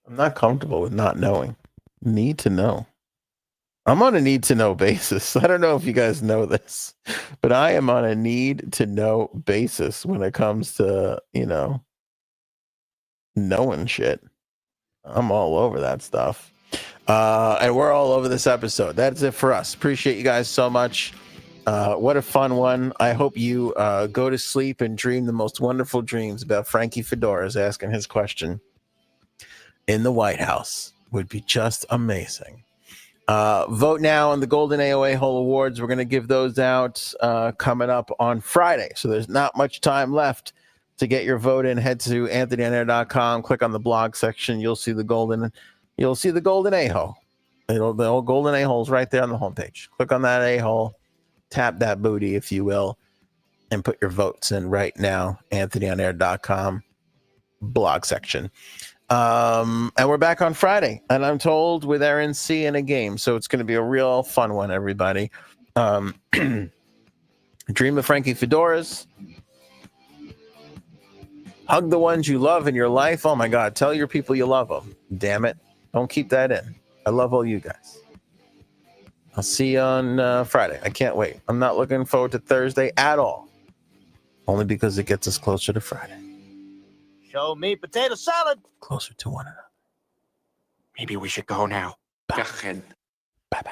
I'm not comfortable with not knowing. Need to know. I'm on a need to know basis. I don't know if you guys know this, but I am on a need to know basis when it comes to, knowing shit. I'm all over that stuff. And we're all over this episode. That's it for us. Appreciate you guys so much. What a fun one. I hope you go to sleep and dream the most wonderful dreams about Frankie Fedoras asking his question in the White House. Would be just amazing. Vote now on the Golden AOA Hole Awards. We're going to give those out coming up on Friday. So there's not much time left to get your vote in. Head to anthonyonair.com, click on the blog section. You'll see the golden A-hole. The old golden A-hole's right there on the homepage. Click on that A-hole, tap that booty, if you will, and put your votes in right now. anthonyonair.com blog section. And we're back on Friday, and I'm told with RNC in a game, so it's going to be a real fun one, everybody. Dream of Frankie Fedoras. Hug the ones you love in your life. Oh my God, tell your people you love them. Damn it. Don't keep that in. I love all you guys. I'll see you on Friday. I can't wait. I'm not looking forward to Thursday at all. Only because it gets us closer to Friday. Show me potato salad. Closer to one another. Maybe we should go now. Bye. Bye-bye.